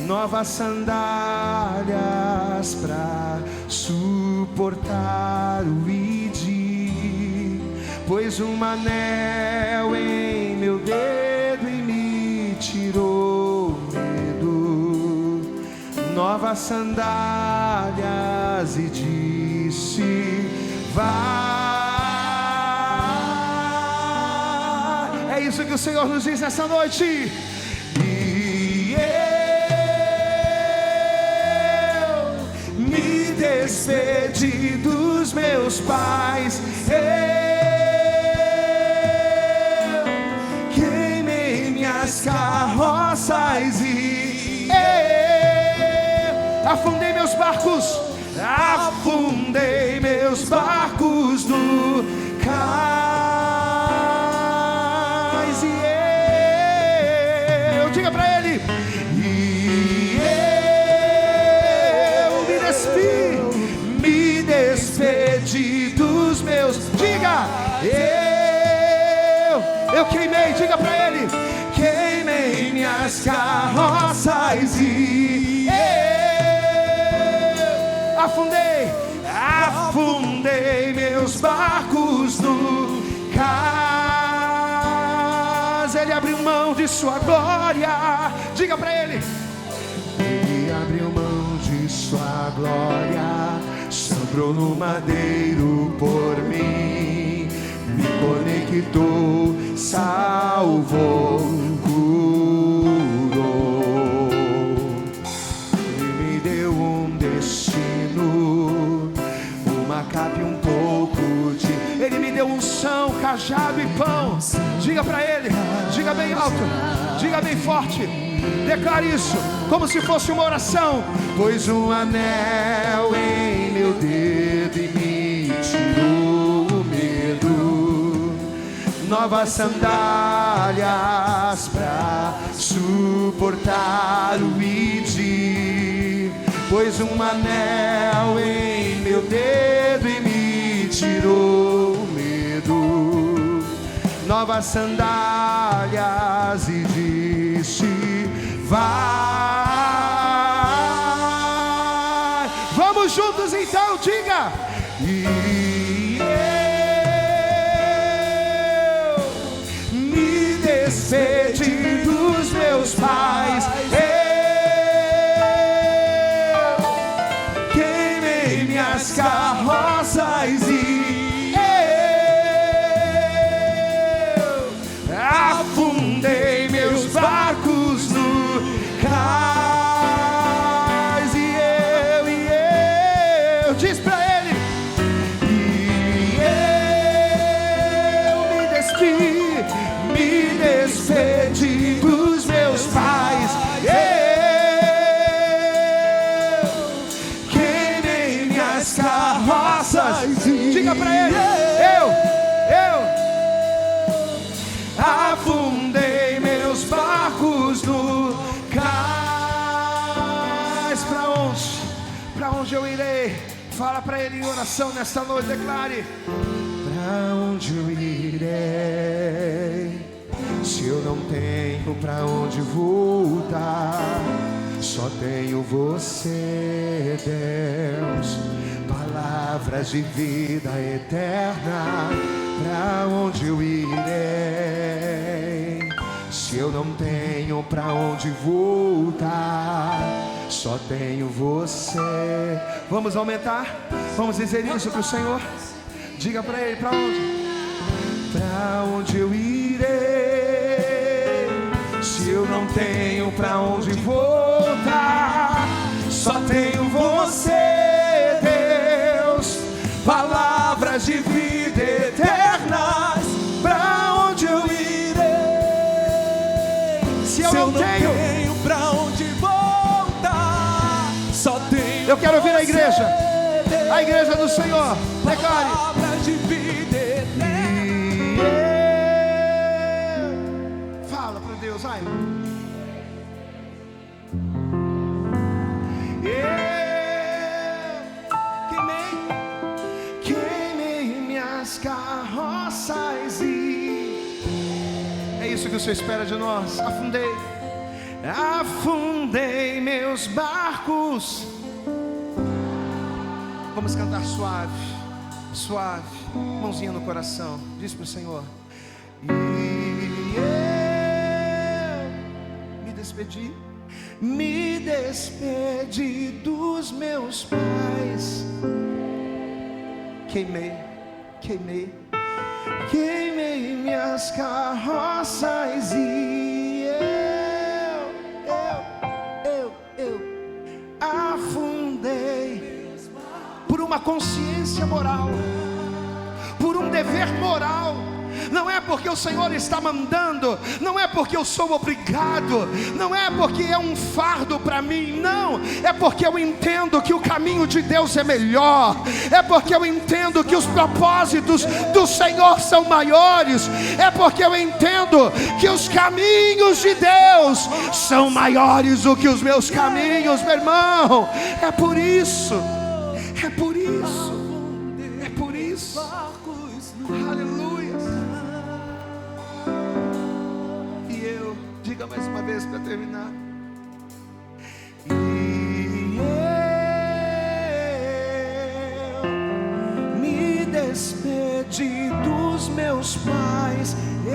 novas sandálias pra suportar o id. Pôs um anel em meu dedo e me tirou o medo, novas sandálias, e disse: vai. É isso que o Senhor nos diz nessa noite. E eu me despedi dos meus pais, eu queimei minhas carroças e eu afundei meus barcos, afundei meus barcos no cais, e eu, diga pra ele, e eu me despedi dos meus, diga, eu queimei, diga pra ele, queimei minhas carroças e eu afundei meus barcos no cais. Ele abriu mão de sua glória, diga pra ele. Ele abriu mão de sua glória, sangrou no madeiro por mim, me conectou, salvou, curou. Ele me deu um destino, uma capa e um pouco de... Ele me deu unção, cajado e pão. Diga pra ele, diga bem alto, diga bem forte, declare isso como se fosse uma oração. Pôs um anel em meu dedo e me tirou o medo, novas sandálias pra suportar o id. Pôs um anel em meu dedo e me tirou o medo, novas sandálias, e disse: vai. Vamos juntos então, diga. E eu me despedi dos meus pais, eu queimei minhas carroças e eu afundei meus barcos no cais, e eu diz pra ele, e eu me despedi dos meus pais, eu queimei minhas carroças, diga pra ele, eu afundei meus barcos no cais. Pra onde eu irei? Fala pra ele em oração nesta noite, declare. Pra onde eu irei, se eu não tenho pra onde voltar? Só tenho você, Deus, palavras de vida eterna. Pra onde eu irei, se eu não tenho pra onde voltar? Só tenho você. Vamos aumentar? Vamos dizer isso pro Senhor? Diga pra ele, pra onde? Pra onde eu irei, se eu não tenho pra onde voltar? Só tenho você, Deus, palavras de vida eternas. Pra onde eu irei, a igreja do Senhor. Declare. Palavras de vida eterna. Fala para Deus, vai. Queimei minhas carroças e... É isso que o Senhor espera de nós. Afundei meus barcos. Vamos cantar suave, suave, mãozinha no coração. Diz para o Senhor. E eu me despedi dos meus pais. Queimei minhas carroças e eu afundei por uma consciência moral, por um dever moral. Não é porque o Senhor está mandando, não é porque eu sou obrigado, não é porque é um fardo para mim, não, é porque eu entendo que o caminho de Deus é melhor, é porque eu entendo que os propósitos do Senhor são maiores, é porque eu entendo que os caminhos de Deus são maiores do que os meus caminhos, meu irmão. É por isso. Aleluia. E eu, diga mais uma vez para terminar. E eu me despedi dos meus pais. Eu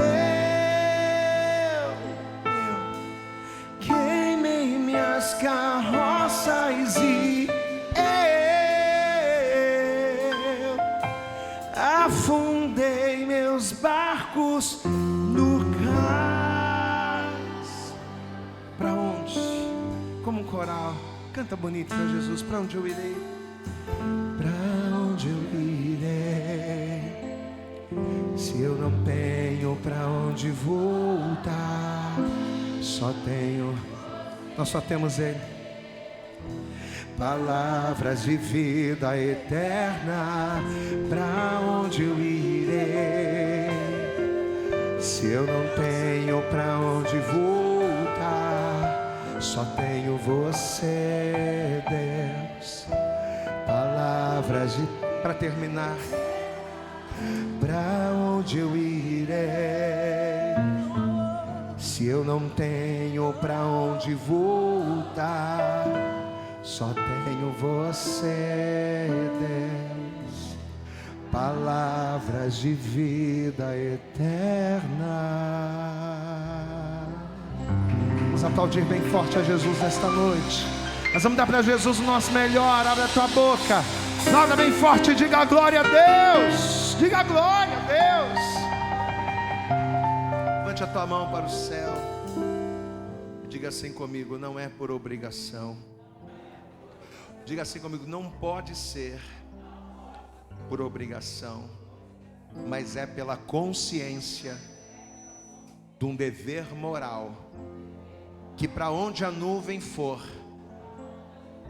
queimei minhas carroças e afundei meus barcos no cais. Para onde? Como um coral. Canta bonito para Jesus. Para onde eu irei? Para onde eu irei? Se eu não tenho para onde voltar, nós só temos Ele. Palavras de vida eterna, para onde eu irei? Se eu não tenho para onde voltar, só tenho você, Deus. Palavras de... Para terminar, para onde eu irei? Se eu não tenho para onde voltar, só tenho você, Deus. Palavras de vida eterna. Vamos aplaudir bem forte a Jesus nesta noite. Nós vamos dar para Jesus o nosso melhor. Abre a tua boca, nada bem forte e diga glória a Deus. Diga glória a Deus. Levante a tua mão para o céu e diga assim comigo: não é por obrigação. Diga assim comigo: não pode ser por obrigação, mas é pela consciência de um dever moral, que para onde a nuvem for,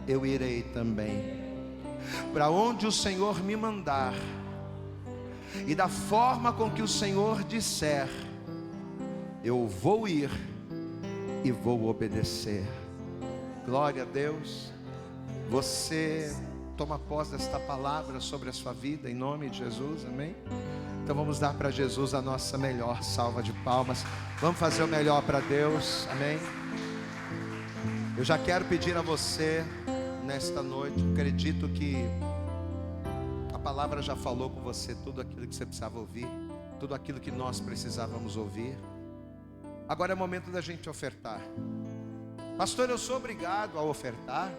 eu irei também. Para onde o Senhor me mandar, e da forma com que o Senhor disser, eu vou ir e vou obedecer. Glória a Deus. Você toma posse desta palavra sobre a sua vida, em nome de Jesus, amém? Então vamos dar para Jesus a nossa melhor salva de palmas. Vamos fazer o melhor para Deus, amém? Eu já quero pedir a você, nesta noite, acredito que a palavra já falou com você tudo aquilo que você precisava ouvir, tudo aquilo que nós precisávamos ouvir. Agora é momento da gente ofertar. Pastor, eu sou obrigado a ofertar?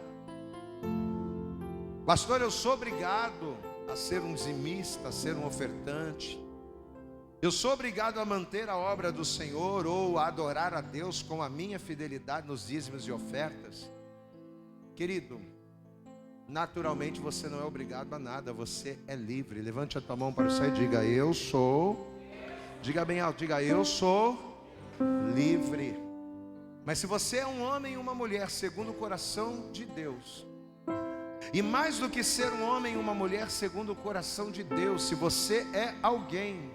Pastor, eu sou obrigado a ser um dizimista, a ser um ofertante? Eu sou obrigado a manter a obra do Senhor ou a adorar a Deus com a minha fidelidade nos dízimos e ofertas? Querido, naturalmente você não é obrigado a nada, você é livre. Levante a tua mão para o céu e diga: eu sou. Diga bem alto, diga: eu sou livre. Mas se você é um homem e uma mulher segundo o coração de Deus, E mais do que ser um homem e uma mulher segundo o coração de Deus, se você é alguém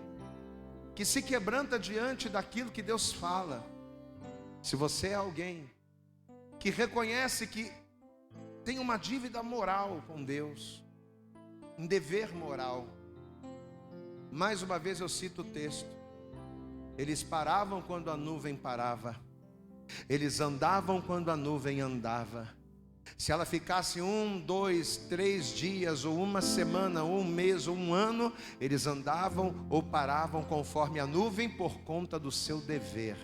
que se quebranta diante daquilo que Deus fala, se você é alguém que reconhece que tem uma dívida moral com Deus, um dever moral, mais uma vez eu cito o texto: eles paravam quando a nuvem parava, eles andavam quando a nuvem andava. Se ela ficasse 1, 2, 3 dias, ou uma semana, ou um mês, ou um ano, eles andavam ou paravam conforme a nuvem, por conta do seu dever.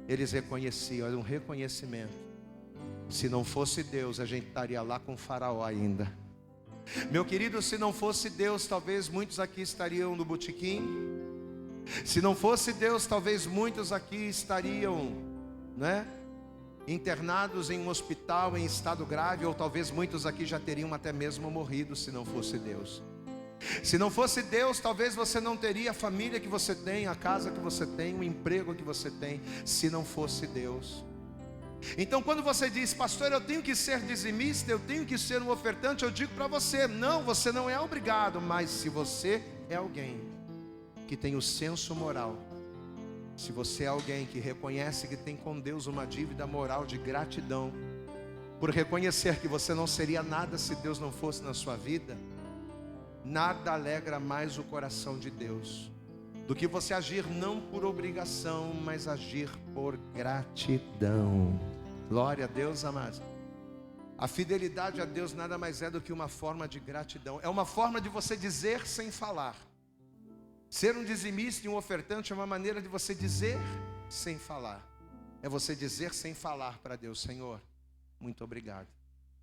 Eles reconheciam, era um reconhecimento. Se não fosse Deus, a gente estaria lá com o faraó ainda. Meu querido, se não fosse Deus, talvez muitos aqui estariam no botequim. Se não fosse Deus, talvez muitos aqui estariam, né, internados em um hospital em estado grave, ou talvez muitos aqui já teriam até mesmo morrido se não fosse Deus. Se não fosse Deus, talvez você não teria a família que você tem, a casa que você tem, o emprego que você tem, se não fosse Deus. Então quando você diz: pastor, eu tenho que ser dizimista, eu tenho que ser um ofertante, eu digo para você: não, você não é obrigado. Mas se você é alguém que tem o senso moral, se você é alguém que reconhece que tem com Deus uma dívida moral de gratidão, por reconhecer que você não seria nada se Deus não fosse na sua vida, nada alegra mais o coração de Deus do que você agir não por obrigação, mas agir por gratidão. Glória a Deus, amados. A fidelidade a Deus nada mais é do que uma forma de gratidão. É uma forma de você dizer sem falar. Ser um dizimista e um ofertante é uma maneira de você dizer sem falar. É você dizer sem falar para Deus: Senhor, muito obrigado.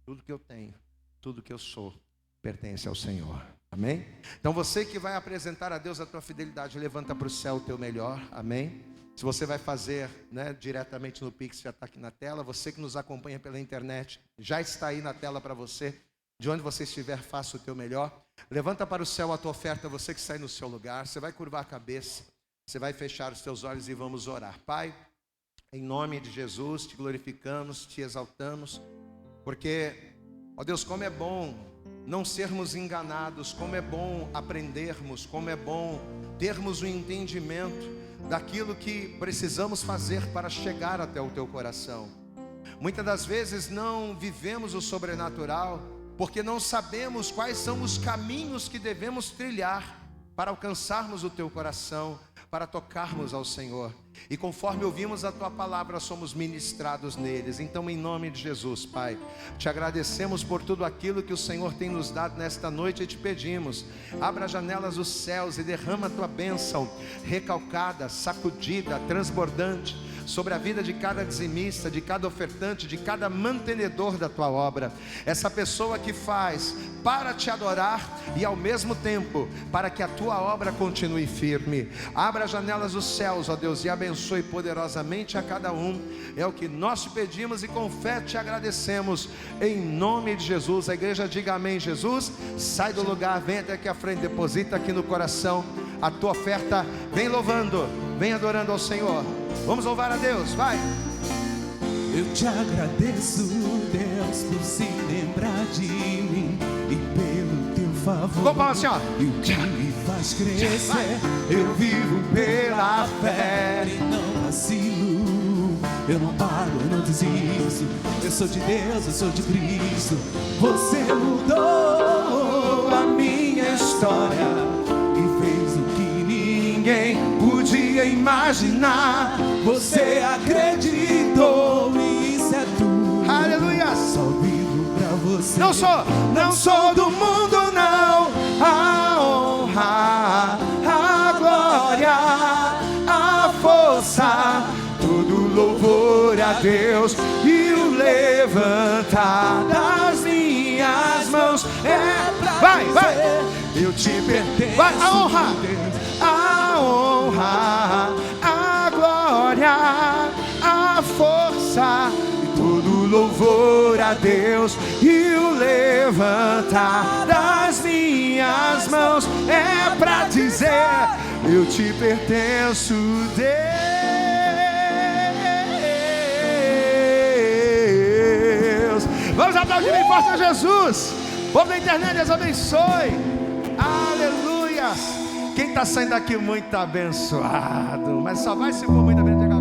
Tudo que eu tenho, tudo que eu sou, pertence ao Senhor. Amém? Então você que vai apresentar a Deus a tua fidelidade, levanta para o céu o teu melhor. Amém? Se você vai fazer, né, diretamente no Pix, já está aqui na tela. Você que nos acompanha pela internet, já está aí na tela para você. De onde você estiver, faça o teu melhor. Levanta para o céu a tua oferta, você que está aí no seu lugar. Você vai curvar a cabeça, você vai fechar os teus olhos e vamos orar. Pai, em nome de Jesus, te glorificamos, te exaltamos, porque, ó Deus, como é bom não sermos enganados, como é bom aprendermos, como é bom termos o entendimento daquilo que precisamos fazer para chegar até o teu coração. Muitas das vezes não vivemos o sobrenatural, porque não sabemos quais são os caminhos que devemos trilhar para alcançarmos o teu coração, para tocarmos ao Senhor. E conforme ouvimos a tua palavra, somos ministrados neles. Então, em nome de Jesus, Pai, te agradecemos por tudo aquilo que o Senhor tem nos dado nesta noite e te pedimos: abra as janelas dos céus e derrama a tua bênção recalcada, sacudida, transbordante sobre a vida de cada dizimista, de cada ofertante, de cada mantenedor da tua obra. Essa pessoa que faz para te adorar e ao mesmo tempo para que a tua obra continue firme. Abra as janelas dos céus, ó Deus, e abençoe poderosamente a cada um. É o que nós te pedimos e com fé te agradecemos, em nome de Jesus. A igreja diga amém. Jesus, sai do lugar, vem até aqui à frente, deposita aqui no coração a tua oferta. Vem louvando, vem adorando ao Senhor. Vamos louvar a Deus, vai. Eu te agradeço, Deus, por se lembrar de mim e pelo teu favor. Com palmas assim, ó. E o que me faz crescer, eu vivo pela fé e não vacilo. Eu não paro, eu não desisto. Eu sou de Deus, eu sou de Cristo. Você mudou a minha história e fez o que ninguém podia imaginar. Você acreditou e isso é tudo. Aleluia. Só vivo pra você. Não sou do mundo, não. A honra, a glória, a força, todo louvor a Deus e o levantar das minhas mãos é pra vai, dizer, vai. Eu te pertenço. Vai, a honra. A honra, a glória, a força, e todo louvor a Deus e o levantar das minhas mãos é pra dizer: eu te pertenço, Deus. Vamos aplaudir. aplaudir bem forte a Jesus. Povo da internet, Deus abençoe. Aleluia. Quem está saindo daqui muito abençoado, mas só vai se for muito abençoado.